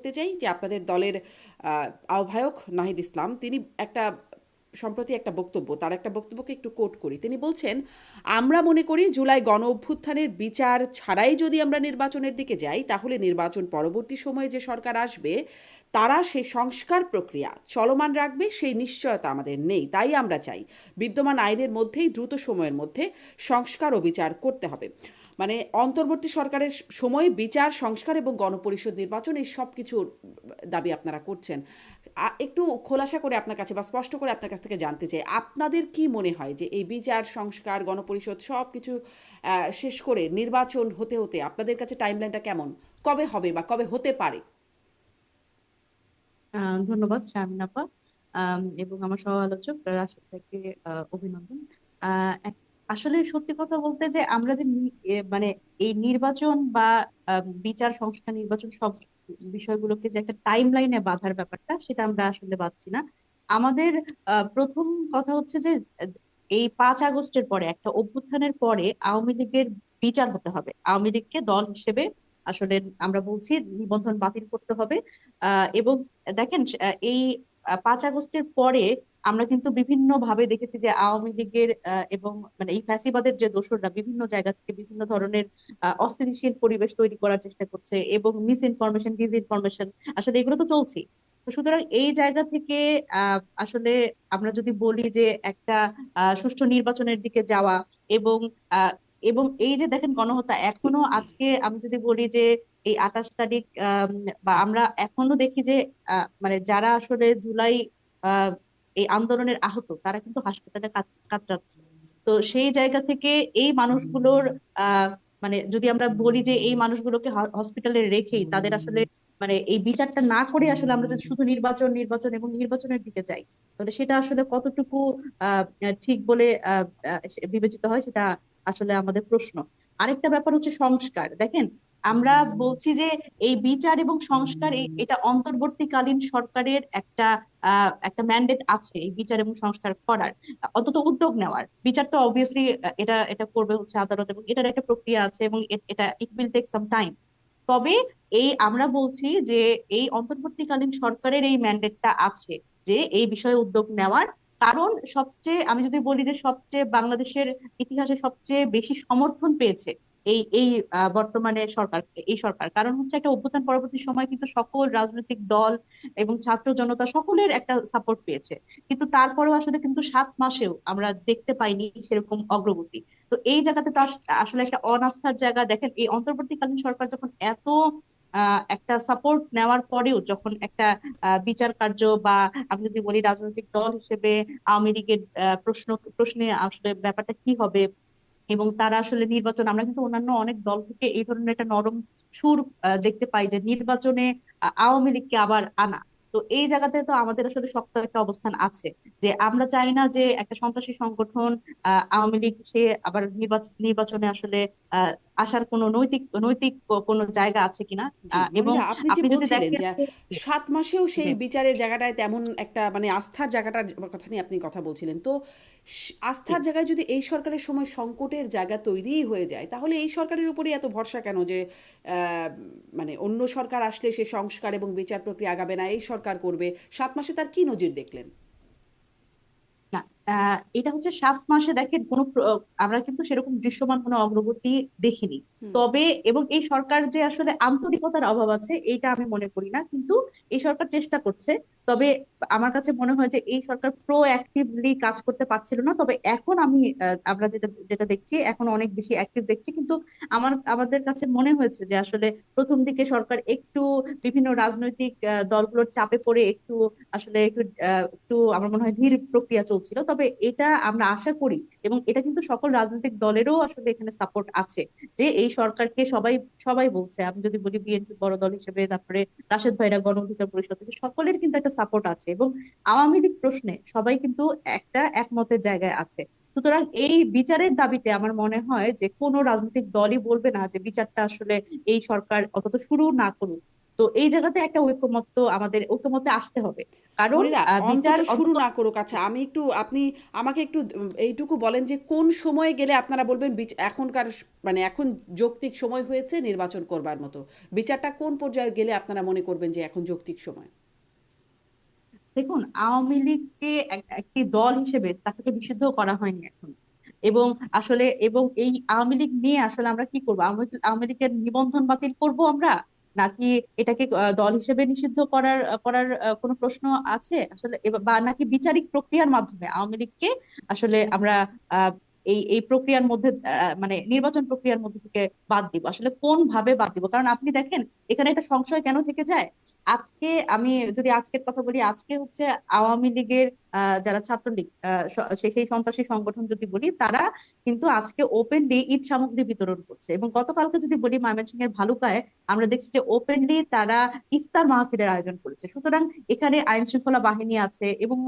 করতে চাই যে আপনাদের দলের আহ্বায়ক নাহিদ ইসলাম তিনি একটা সম্প্রতি একটা বক্তব্য, তার একটা বক্তব্যকে একটু কোট করি। তিনি বলছেন, আমরা মনে করি জুলাই গণ অভ্যুত্থানের বিচার ছাড়াই যদি আমরা নির্বাচনের দিকে যাই, তাহলে নির্বাচন পরবর্তী সময়ে যে সরকার আসবে তারা সেই সংস্কার প্রক্রিয়া চলমান রাখবে, সেই নিশ্চয়তা আমাদের নেই। তাই আমরা চাই বিদ্যমান আইনের মধ্যেই দ্রুত সময়ের মধ্যে সংস্কার ও বিচার করতে হবে। মানে অন্তর্বর্তী সরকারের সময় বিচার, সংস্কার এবং গণপরিষদ নির্বাচন, এই সব কিছুর দাবি আপনারা করছেন। একটু খোলাসা করে আপনার কাছে বা স্পষ্ট করে আপনার কাছ থেকে জানতে চাই, আপনাদের কি মনে হয় যে এই বিচার, সংস্কার, গণপরিষদ সব কিছু শেষ করে নির্বাচন হতে হতে আপনাদের কাছে টাইমলাইনটা কেমন, কবে হবে বা কবে হতে পারে? ধন্যবাদ শারমিন আপা। এবং আমার সহ আলোচক রাশেদ ভাইকে অভিনন্দন। আসলে সত্যি কথা বলতে যে আমরা যে মানে এই নির্বাচন বা বিচার সংস্কার নির্বাচন সব বিষয়গুলোকে যে একটা টাইম লাইনে বাঁধার ব্যাপারটা, সেটা আমরা আসলে পাচ্ছি না। আমাদের প্রথম কথা হচ্ছে যে আহ, এই 5 আগস্টের পরে, একটা অভ্যুত্থানের পরে আওয়ামী লীগের বিচার হতে হবে। আওয়ামী লীগকে দল হিসেবে আসলে আমরা বলছি নিবন্ধন বাতিল করতে হবে। এবং দেখেন, এই 5 আগস্টের পরে আমরা কিন্তু বিভিন্ন ভাবে দেখেছি যে আওয়ামী লীগের এবং মানে এই ফ্যাসিবাদের যে দোসররা বিভিন্ন জায়গা থেকে বিভিন্ন ধরনের অস্থিতিশীল পরিবেশ তৈরি করার চেষ্টা করছে, এবং মিস ইনফরমেশন, ডিস ইনফরমেশন, আসলে এগুলো তো চলছেই। তো সুতরাং এই জায়গা থেকে আসলে আমরা যদি বলি যে একটা সুষ্ঠু নির্বাচনের দিকে যাওয়া, এবং আহ, এবং এই যে দেখেন গণহত্যা এখনো আজকে, আমি যদি বলি যে এই 28 তারিখ, বা আমরা এখনো দেখি যে মানে যারা আসলে জুলাই আহ এই আন্দোলনের আহত, তারা কিন্তু হাসপাতালে কাতরাচ্ছে। তো সেই জায়গা থেকে এই মানুষগুলোর আহ মানে যদি আমরা বলি যে এই মানুষগুলোকে হসপিটালে রেখেই তাদের আসলে মানে এই বিচারটা না করে আসলে আমরা যদি শুধু নির্বাচন নির্বাচন এবং নির্বাচনের দিকে যাই, তাহলে সেটা আসলে কতটুকু আহ ঠিক বলে বিবেচিত হয়, সেটা আসলে আমাদের প্রশ্ন। আরেকটা ব্যাপার হচ্ছে সংস্কার। দেখেন, আমরা বলছি যে এই বিচার এবং সংস্কার, এটা অন্তর্বর্তীকালীন সরকারের একটা ম্যান্ডেট আছে এই বিচার এবং সংস্কার করার, অন্তত উদ্যোগ নেওয়ার। বিচার তো অবভিয়াসলি এটা এটা করবে হচ্ছে আদালত, এবং এটার একটা প্রক্রিয়া আছে, এবং এটা it will take some time. তবে এই আমরা বলছি যে এই অন্তর্বর্তীকালীন সরকারের এই ম্যান্ডেটটা আছে যে এই বিষয়ে উদ্যোগ নেওয়ার। কারণ সবচেয়ে, আমি যদি বলি যে সবচেয়ে বাংলাদেশের ইতিহাসে সবচেয়ে বেশি সমর্থন পেয়েছে এই এই বর্তমানে সরকার, এই সরকার, কারণ হচ্ছে একটা অভ্যুত্থান পরবর্তী সময় কিন্তু সকল রাজনৈতিক দল এবং ছাত্র জনতা সকলের একটা সাপোর্ট পেয়েছে। কিন্তু তারপরেও আসলে কিন্তু 7 মাসেও আমরা দেখতে পাইনি সেরকম অগ্রগতি। তো এই জায়গাতে তো আসলে একটা অনাস্থার জায়গা। দেখেন, এই অন্তর্বর্তীকালীন সরকার যখন এত একটা সাপোর্ট নেওয়ার পরেও, যখন একটা বিচার কার্য বা আমি যদি বলি রাজনৈতিক দল হিসেবে আওয়ামী লীগের প্রশ্নে আসলে ব্যাপারটা কি হবে, এবং তারা আসলে নির্বাচন, আমরা কিন্তু অন্যান্য অনেক দল থেকে এই ধরনের একটা নরম সুর দেখতে পাই যে নির্বাচনে আওয়ামী লীগকে আবার আনা। তো এই জায়গাতে তো আমাদের আসলে শক্ত একটা অবস্থান আছে যে আমরা চাই না যে একটা সন্ত্রাসী সংগঠন আওয়ামী লীগ সে আবার নির্বাচনে আসলে আহ আসার কোনো নৈতিক নৈতিক কোনো জায়গা আছে কিনা। জি, এবং মনিরা, আপনি যে আপনি যদি বলছিলেন দেখেন যে যে 7 মাসেও সেই যে বিচারের জায়গাটায় তেমন একটা মানে আস্থার জায়গাটার কথা নিয়ে আপনি কথা বলছিলেন, তো জি আস্থার জায়গায় যদি এই সরকারের সময় সংকটের জায়গা তৈরিই হয়ে যায়, তাহলে এই সরকারের উপরেই এত ভরসা কেন যে মানে অন্য সরকার আসলে সে সংস্কার এবং বিচার প্রক্রিয়া আগাবে না, এই সরকার করবে? 7 মাসে তার কি নজির দেখলেন? না, এটা হচ্ছে 7 মাসে দেখেন আমরা কিন্তু সেরকম দৃশ্যমান কোনো অগ্রগতি দেখিনি। হুম। তবে এবং এই সরকার যে আসলে আন্তরিকতার অভাব আছে এইটা আমি মনে করি না, কিন্তু এই সরকার চেষ্টা করছে। তবে আমার কাছে মনে হয় যে এই সরকার অ্যাক্টিভলি কাজ করতে পারছিল না। তবে এখন আমরা যেটা যেটা দেখছি, এখন অনেক বেশি অ্যাক্টিভ দেখছি। কিন্তু আমাদের কাছে মনে হয়েছে যে আসলে প্রথম দিকে সরকার একটু বিভিন্ন রাজনৈতিক দলগুলোর চাপে পড়ে একটু আসলে একটু আমার মনে হয় ধীর প্রক্রিয়া চলছিল। তবে এটা আমরা আশা করি, এবং এটা কিন্তু সকল রাজনৈতিক দলেরও আসলে এখানে সাপোর্ট আছে, যে এই সরকারকে সবাই সবাই বলছে। আমি যদি বলি বিএনপি বড় দল হিসেবে, তারপরে রাশেদ ভাইরা গণ অধিকার পরিষদ থেকে, সকলের কিন্তু একটা সাপোর্ট আছে, এবং আওয়ামী লীগ প্রশ্নে সবাই কিন্তু একটা একমতের জায়গায় আছে। সুতরাং এই বিচারের দাবিতে আমার মনে হয় যে কোনো রাজনৈতিক দলই বলবে না যে বিচারটা আসলে এই সরকার অন্তত শুরু না করুক। তো এই জায়গাতে একটা ঐকমত্য, আমাদের ঐকমত্যে আসতে হবে, কারণ মনিরা, বিচার অন্তত শুরু অন্তত। না করুক। আচ্ছা, আমি একটু, আপনি আমাকে একটু এইটুকু বলেন যে কোন সময়ে গেলে আপনারা বলবেন এখনকার মানে এখন যৌক্তিক সময় হয়েছে নির্বাচন করবার মতো? বিচারটা কোন পর্যায়ে গেলে আপনারা মনে করবেন যে এখন যৌক্তিক সময়? দেখুন, আওয়ামী লীগকে একটি দল হিসেবে তাকে নিষিদ্ধ করা হয়নি এখন। এবং আসলে এবং এই আওয়ামী লীগ নিয়ে আসলে আমরা কি করবো? আওয়ামী লীগের নিবন্ধন বাতিল করব আমরা, নাকি এটাকে দল হিসেবে নিষিদ্ধ করার কোনো প্রশ্ন আছে আসলে? বা নাকি বিচারিক প্রক্রিয়ার মাধ্যমে আওয়ামী লীগকে আসলে আমরা আহ এই প্রক্রিয়ার মধ্যে, মানে নির্বাচন প্রক্রিয়ার মধ্যে থেকে বাদ দিব? আসলে কোন ভাবে বাদ দিব? কারণ আপনি দেখেন, এখানে একটা সংশয় কেন থেকে যায়। আজকে আমি যদি আজকের কথা বলি, আজকে হচ্ছে আওয়ামী লীগের যারা ছাত্রলীগ, সেই সন্ত্রাসী সংগঠন যদি বলি, তারা কিন্তু আজকে ওপেনলি ঈদ সামগ্রী বিতরণ করছে। এবং গতকালকে যদি বলি, ময়মনসিংহের ভালুকায় আমরা দেখছি যে ওপেনলি তারা ইফতার মাহফিলের আয়োজন করেছে। সুতরাং এখানে আইন শৃঙ্খলা বাহিনী আছে এবং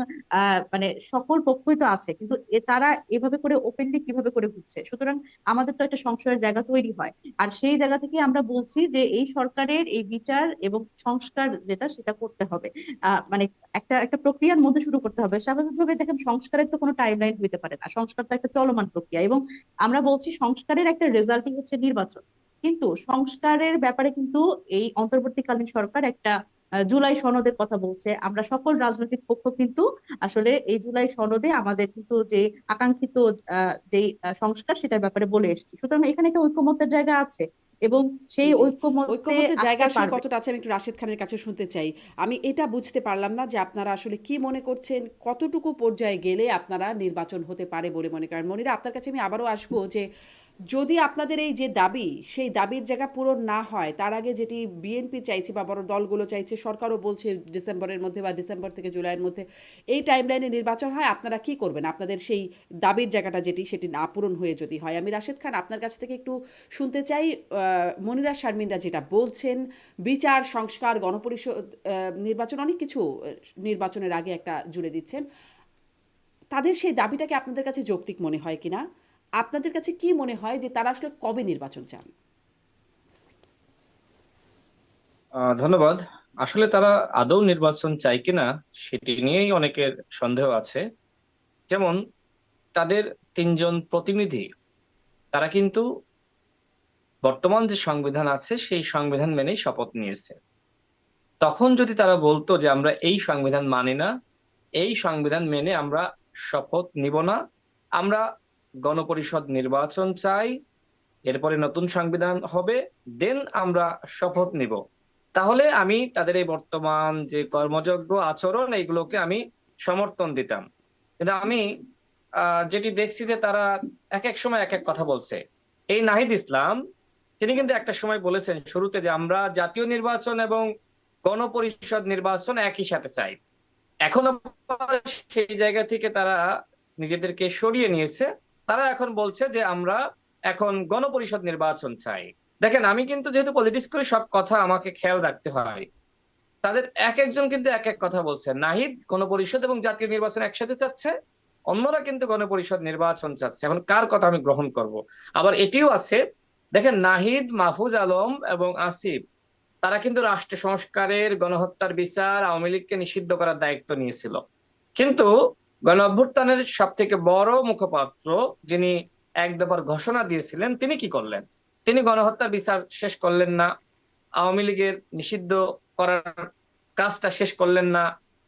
মানে সকল পক্ষই তো আছে, কিন্তু তারা এভাবে করে ওপেনলি কিভাবে করে ঘুরছে? সুতরাং আমাদের তো একটা সংশয়ের জায়গা তৈরি হয়। আর সেই জায়গা থেকে আমরা বলছি যে এই সরকারের এই বিচার এবং সংস্কার যেটা, সেটা করতে হবে। মানে একটা একটা প্রক্রিয়ার মধ্যে শুরু করতে হবে। স্বাভাবিকভাবে দেখেন, সংস্কারের তো কোনো টাইমলাইন হইতে পারে না, সংস্কার তো একটা চলমান প্রক্রিয়া। এবং আমরা বলছি সংস্কারের একটা রেজাল্টই হচ্ছে নির্বাচন। কিন্তু সংস্কারের ব্যাপারে কিন্তু এই অন্তর্বর্তীকালীন সরকার একটা জুলাই সনদের কথা বলছে। আমরা সকল রাজনৈতিক পক্ষ কিন্তু আসলে এই জুলাই সনদে আমাদের কিন্তু যে আকাঙ্ক্ষিত যে সংস্কার, সেটার ব্যাপারে বলে এসেছি। সুতরাং এখানে একটা ঐকমত্যের জায়গা আছে এবং সেই জি, ঐকমত্যে ঐকমত্যের জায়গা আসতে আসলে পারবে। কতটা আছে আমি একটু রাশেদ খানের কাছে শুনতে চাই। আমি এটা বুঝতে পারলাম না যে আপনারা আসলে কি মনে করছেন, কতটুকু পর্যায়ে গেলে আপনারা নির্বাচন হতে পারে বলে মনে করেন? মনিরা, আপনার কাছে আমি আবারও আসবো যে যদি আপনাদের এই যে দাবি, সেই দাবির জায়গা পূরণ না হয়, তার আগে যেটি বিএনপি চাইছে বা বড় দলগুলো চাইছে, সরকারও বলছে ডিসেম্বরের মধ্যে বা ডিসেম্বর থেকে জুলাইয়ের মধ্যে এই টাইমলাইনে নির্বাচন হয়, আপনারা কি করবেন? আপনাদের সেই দাবির জায়গাটা যেটি, সেটি না পূরণ হয়ে যদি হয়। আমি রাশেদ খান আপনার কাছ থেকে একটু শুনতে চাই। মনিরা শারমিনরা যেটা বলছেন, বিচার সংস্কার গণপরিষদ নির্বাচন, অনেক কিছু নির্বাচনের আগে একটা জুড়ে দিচ্ছেন, তাদের সেই দাবিটাকে আপনাদের কাছে যৌক্তিক মনে হয় কিনা? আপনাদের কাছে কি মনে হয় যে তারা আসলে কবে নির্বাচন চান? ধন্যবাদ। আসলে তারা আদৌ নির্বাচন চায় কিনা সেটি নিয়েই অনেকের সন্দেহ আছে। যেমন তাদের তিনজন প্রতিনিধি, তারা কিন্তু বর্তমান যে সংবিধান আছে সেই সংবিধান মেনেই শপথ নিয়েছে। তখন যদি তারা বলতো যে আমরা এই সংবিধান মানি না, এই সংবিধান মেনে আমরা শপথ নিব না, আমরা গণপরিষদ নির্বাচন চাই, এরপরে নতুন সংবিধান হবে, দেন আমরা শপথ নিব, তাহলে আমি তাদের এই বর্তমান যে কর্মযজ্ঞ আচরণ এইগুলোকে আমি সমর্থন দিতাম। কিন্তু আমি যেটি দেখছি যে তারা এক এক সময় এক এক কথা বলছে। এই নাহিদ ইসলাম, তিনি কিন্তু একটা সময় বলেছেন শুরুতে যে আমরা জাতীয় নির্বাচন এবং গণপরিষদ নির্বাচন একই সাথে চাই। এখন আবার সেই জায়গা থেকে তারা নিজেদেরকে সরিয়ে নিয়েছে। তারা এখন বলছে যে আমরা এখন গণপরিষদ নির্বাচন চাই। দেখেন, আমি কিন্তু যেহেতু পলিটিক্স করি, সব কথা আমাকে খেয়াল রাখতে হয়। তাদের এক একজন কিন্তু এক এক কথা বলছে। নাহিদ গণপরিষদ এবং জাতীয় নির্বাচন একসাথে চাচ্ছে, অন্যরা কিন্তু গণপরিষদ নির্বাচন চাচ্ছে। এখন কার কথা আমি গ্রহণ করব? আবার এটিও আছে, দেখেন, নাহিদ, মাহফুজ আলম এবং আসিফ, তারা কিন্তু রাষ্ট্র সংস্কারের, গণহত্যার বিচার, আওয়ামী লীগকে নিষিদ্ধ করার দায়িত্ব নিয়েছিল। কিন্তু গণ অভ্যুত্থানের সব থেকে বড় মুখপাত্র, যিনি এক দফার ঘোষণা দিয়েছিলেন, তিনি কি করলেন? তিনি গণহত্যার বিচার শেষ করলেন না, আওয়ামী লীগের নিষিদ্ধ করার কাজটা শেষ করলেন না,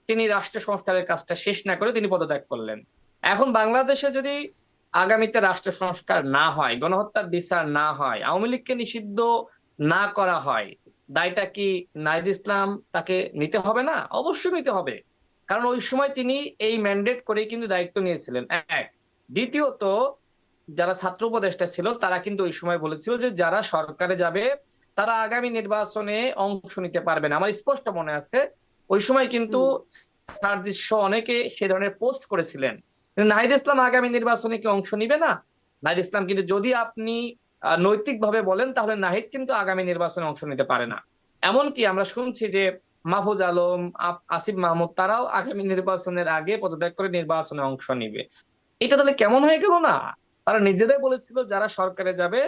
তিনি রাষ্ট্র সংস্কারের কাজটা শেষ না করে তিনি পদত্যাগ করলেন। এখন বাংলাদেশে যদি আগামীতে রাষ্ট্র সংস্কার না হয়, গণহত্যার বিচার না হয়, আওয়ামী লীগকে নিষিদ্ধ না করা হয়, দায়টা কি নাহিদ ইসলাম তাকে নিতে হবে না? অবশ্যই নিতে হবে। কারণ ওই সময় তিনি এই ম্যান্ডেট করেই কিন্তু দায়িত্ব নিয়েছিলেন, এক। দ্বিতীয়ত, যারা ছাত্র উপদেষ্টা ছিল তারা কিন্তু ওই সময় বলেছিল যে যারা সরকারে যাবে তারা আগামী নির্বাচনে অংশ নিতে পারবে না। আমার স্পষ্ট মনে আছে, ওই সময় কিন্তু হুম। সার্জিস অনেকে সে ধরনের পোস্ট করেছিলেন। কিন্তু নাহিদ ইসলাম আগামী নির্বাচনে কি অংশ নিবে না? নাহিদ ইসলাম কিন্তু, যদি আপনি নৈতিক ভাবে বলেন, তাহলে নাহিদ কিন্তু আগামী নির্বাচনে অংশ নিতে পারে না। এমনকি আমরা শুনছি যে মাহফুজ আলম, আসিফ মাহমুদ, তারাও আগামী নির্বাচনের আগে পদত্যাগ করে নির্বাচনে অংশ নিবে। এটা তাহলে কেমন হয়ে গেল না? তারা নিজেরাই বলেছিল যারা সরকারে যাবে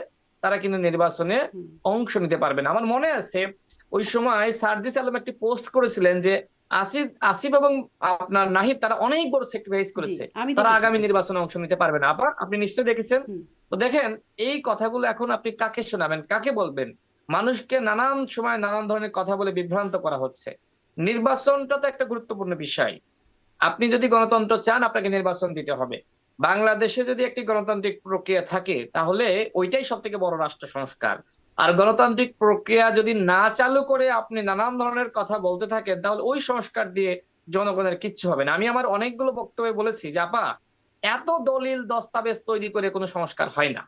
তারা কিন্তু নির্বাচনে হুম। অংশ নিতে পারবে না। আমার মনে আছে ওই সময় সার্জিস আলম একটি পোস্ট করেছিলেন যে আসিফ আসিফ এবং আপনার নাহিদ তারা অনেক বড় স্যাক্রিফাইস জি, করেছে, আমি তারা দেখেছি আগামী পোস্টটা। নির্বাচনে অংশ নিতে পারবে না। আপা আপনি নিশ্চয়ই দেখেছেন। হুম। তো দেখেন, এই কথাগুলো এখন আপনি কাকে শোনাবেন, কাকে বলবেন? মানুষকে নানান সময় নানান ধরনের কথা বলে বিভ্রান্ত করা হচ্ছে। নির্বাচনটা তো একটা গুরুত্বপূর্ণ বিষয়। আপনি যদি গণতন্ত্র চান, আপনাকে নির্বাচন দিতে হবে। বাংলাদেশে যদি একটি গণতান্ত্রিক প্রক্রিয়া থাকে, তাহলে ওইটাই সব থেকে বড় রাষ্ট্র সংস্কার। আর গণতান্ত্রিক প্রক্রিয়া যদি না চালু করে আপনি নানান ধরনের কথা বলতে থাকেন, তাহলে ওই সংস্কার দিয়ে জনগণের কিচ্ছু হবে না। আমি আমার অনেকগুলো বক্তব্যে বলেছি যে আপা, এত দলিল দস্তাবেজ তৈরি করে কোনো সংস্কার হয় না।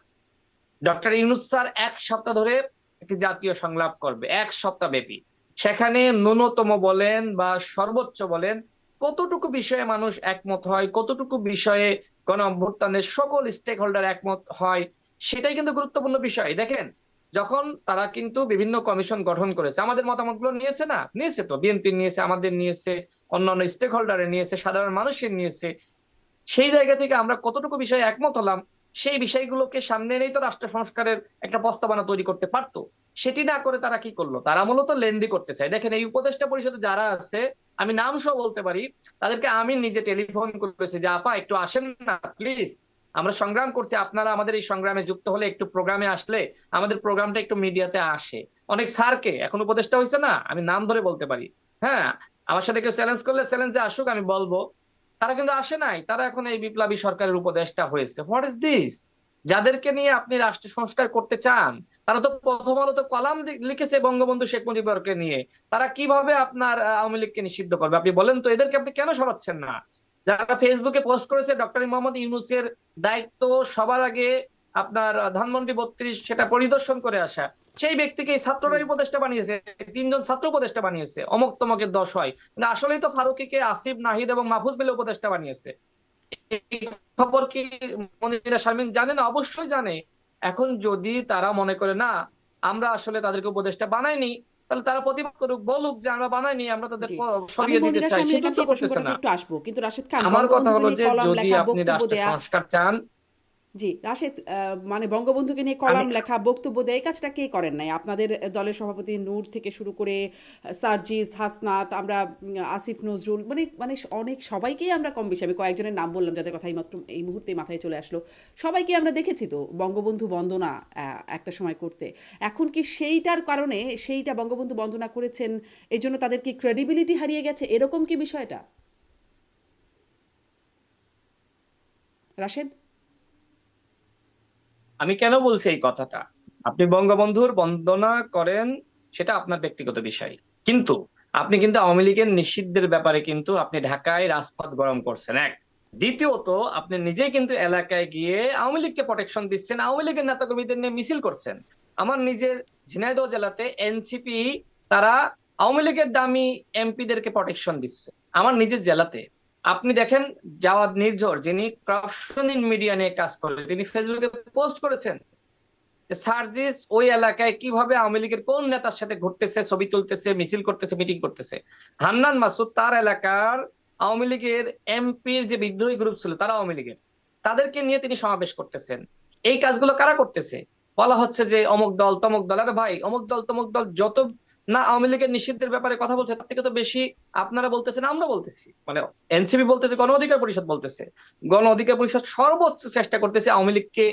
ডক্টর ইউনূস স্যার 1 সপ্তাহ ধরে একটি জাতীয় সংলাপ করবে, 1 সপ্তাহ ব্যাপী। সেখানে ন্যূনতম বলেন বা সর্বোচ্চ বলেন, কতটুকু বিষয়ে মানুষ একমত হয়, কতটুকু বিষয়ে গণ অভ্যুত্থানের সকল স্টেক হোল্ডার একমত হয়, সেটাই কিন্তু গুরুত্বপূর্ণ বিষয়। দেখেন, যখন তারা কিন্তু বিভিন্ন কমিশন গঠন করেছে, আমাদের মতামত গুলো নিয়েছে না? নিয়েছে তো, বিএনপি নিয়েছে, আমাদের নিয়েছে, অন্যান্য স্টেক হোল্ডারের নিয়েছে, সাধারণ মানুষের নিয়েছে। সেই জায়গা থেকে আমরা কতটুকু বিষয়ে একমত হলাম, সেই বিষয়গুলোকে সামনে এনেই তো রাষ্ট্র সংস্কারের একটা প্রস্তাবনা তৈরি করতে পারতো। সেটি না করে তারা কি করলো? তারা মূলত লেন্দি করতে চায়। দেখেন, এই উপদেষ্টা পরিষদে যারা আছে, আমি নাম সহ বলতে পারি, তাদেরকে আমি নিজে টেলিফোন করেছি যে আপা একটু আসেন না প্লিজ, আমরা সংগ্রাম করছি, আপনারা আমাদের এই সংগ্রামে যুক্ত হলে, একটু প্রোগ্রামে আসলে আমাদের প্রোগ্রামটা একটু মিডিয়াতে আসে। অনেক স্যারকে, এখন উপদেষ্টা হয়েছে না, আমি নাম ধরে বলতে পারি। হ্যাঁ, আমার সাথে কেউ চ্যালেঞ্জ করলে চ্যালেঞ্জে আসুক, আমি বলবো। তারা কিন্তু আসে নাই, তারা এখন এই বিপ্লবী সরকারের উপদেষ্টা হয়েছে। What is this? যাদেরকে নিয়ে আপনি রাষ্ট্র সংস্কার করতে চান, তারা তো প্রথম আলোতে কলাম লিখেছে বঙ্গবন্ধু শেখ মুজিবুরকে নিয়ে। তারা কিভাবে আপনার আওয়ামী লীগকে নিষিদ্ধ করবে? আপনি বলেন তো, এদেরকে আপনি কেন সরাচ্ছেন না? যারা ফেসবুকে পোস্ট করেছে ডক্টর মোহাম্মদ ইউনূসের দায়িত্ব সবার আগে আপনার ধানমন্ডি 32 সেটা পরিদর্শন করে আসা, সেই ব্যক্তিকে এই ছাত্ররাই উপদেষ্টা বানিয়েছে। 3 জন ছাত্র উপদেষ্টা বানিয়েছে, অমুক তমকের দশ হয়। কিন্তু আসলেই তো ফারুকীকে আসিফ, নাহিদ এবং মাহফুজ মিলে উপদেষ্টা বানিয়েছে। এই খবর কি মনিরা শারমিন জানে না? অবশ্যই জানে। এখন যদি তারা মনে করে না আমরা আসলে তাদেরকে উপদেষ্টা বানাইনি, তাহলে তারা প্রতিবাদ করুক, বলুক যে আমরা বানাইনি, আমরা তাদের জি, আমি সরিয়ে দিতে মনিরা চাই। শারমিনের সেটাই কাছে তো এই করতেছে প্রসঙ্গটাতে না। একটু আসবো, কিন্তু রাশেদ খান আমার কথা বঙ্গবন্ধুকে হলো নিয়ে যে, কলাম যদি লেখা, আপনি বক্তব্য রাষ্ট্র দেয়া। সংস্কার চান, জি, রাশেদ, মানে বঙ্গবন্ধুকে নিয়ে আমি কলাম লেখা, বক্তব্য দেয়া, এই কাজটা কে করেন নাই? আপনাদের দলের সভাপতি নূর থেকে শুরু করে সার্জিস, হাসনাত, আমরা আসিফ নজরুল, মানে মানে অনেক সবাইকেই আমরা কম বেশি, আমি কয়েকজনের নাম বললাম যাদের কথা এইমাত্র এই মুহূর্তে মাথায় চলে আসলো, সবাইকে আমরা দেখেছি তো বঙ্গবন্ধু বন্দনা একটা সময় করতে। এখন কি সেইটার কারণে, সেইটা বঙ্গবন্ধু বন্দনা করেছেন এই জন্য তাদের কি ক্রেডিবিলিটি হারিয়ে গেছে, এরকম কি বিষয়টা রাশেদ? আমি কেন বলছি এই কথাটা? আপনি বঙ্গবন্ধুর বন্দনা করেন, সেটা আপনার ব্যক্তিগত বিষয়, কিন্তু আপনি কিন্তু আওয়ামী লীগের নিষিদ্ধের ব্যাপারে কিন্তু আপনি ঢাকায় রাজপথ গরম করছেন, এক। দ্বিতীয়ত, আপনি নিজেই কিন্তু এলাকায় গিয়ে আওয়ামী লীগকে প্রোটেকশন দিচ্ছেন, আওয়ামী লীগের নেতাকর্মীদের নিয়ে মিছিল করছেন। আমার নিজের ঝিনাইদহ জেলাতে এনসিপি তারা আওয়ামী লীগের দামি এমপিদেরকে প্রোটেকশন দিচ্ছে, আমার নিজের জেলাতে। আপনি দেখেন, জাওয়াদ নির্ঝর, যিনি করাপশন ইন মিডিয়া নিয়ে কাজ করেন, তিনি ফেসবুকে পোস্ট করেছেন যে সার্জিস ওই এলাকায় কিভাবে আওয়ামী লীগের কোন নেতার সাথে ঘুরতেছে, ছবি তুলতেছে, মিছিল করতেছে, মিটিং করতেছে। হান্নান মাসুদ তার এলাকার আওয়ামী লীগের এমপির যে বিদ্রোহী গ্রুপ ছিল, তারা আওয়ামী লীগের, তাদেরকে নিয়ে তিনি সমাবেশ করতেছেন। এই কাজগুলো কারা করতেছে? বলা হচ্ছে যে অমুক দল তমুক দল। আরে ভাই, অমুক দল তমুক দল যত না আওয়ামী লীগের নিষিদ্ধের ব্যাপারে কথা বলছে, তার থেকে তো বেশি আপনারা বলতেছেন, আমরা বলতেছি, মানে এনসিপি বলতেছে, গণ অধিকার পরিষদ বলতেছে। গণ অধিকার পরিষদ সর্বোচ্চ চেষ্টা করতেছে আওয়ামী লীগকে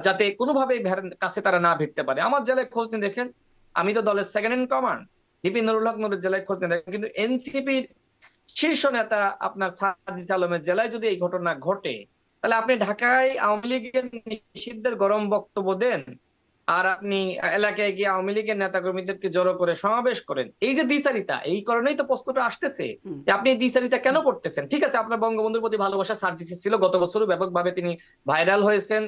যাতে কোনোভাবেই কাছে তারা না ভিড়তে পারে। আমার জেলায় খোঁজ নিয়ে দেখেন, আমি তো দলের second in command, DP Nurul Haq নুরের জেলায় খোঁজ নিয়ে দেখেন, কিন্তু এনসিপির শীর্ষ নেতা আপনার সাজিদ আলমের জেলায় যদি এই ঘটনা ঘটে, তাহলে আপনি ঢাকায় আওয়ামী লীগের নিষিদ্ধের গরম বক্তব্য দেন, আর আপনি এলাকায় গিয়ে আওয়ামী লীগের নেতাকর্মীদেরকে জড়ো করে সমাবেশ করেন। এই যে দ্বিচারিতা, এই কারণেই তো প্রশ্নটা আসতেছে হুম। যে আপনি এই দ্বিচারিতা কেন করতেছেন? ঠিক আছে, আপনার বঙ্গবন্ধুর প্রতি ভালোবাসা সার্জিসের ছিল, গত বছরও ব্যাপকভাবে তিনি ভাইরাল হয়েছেন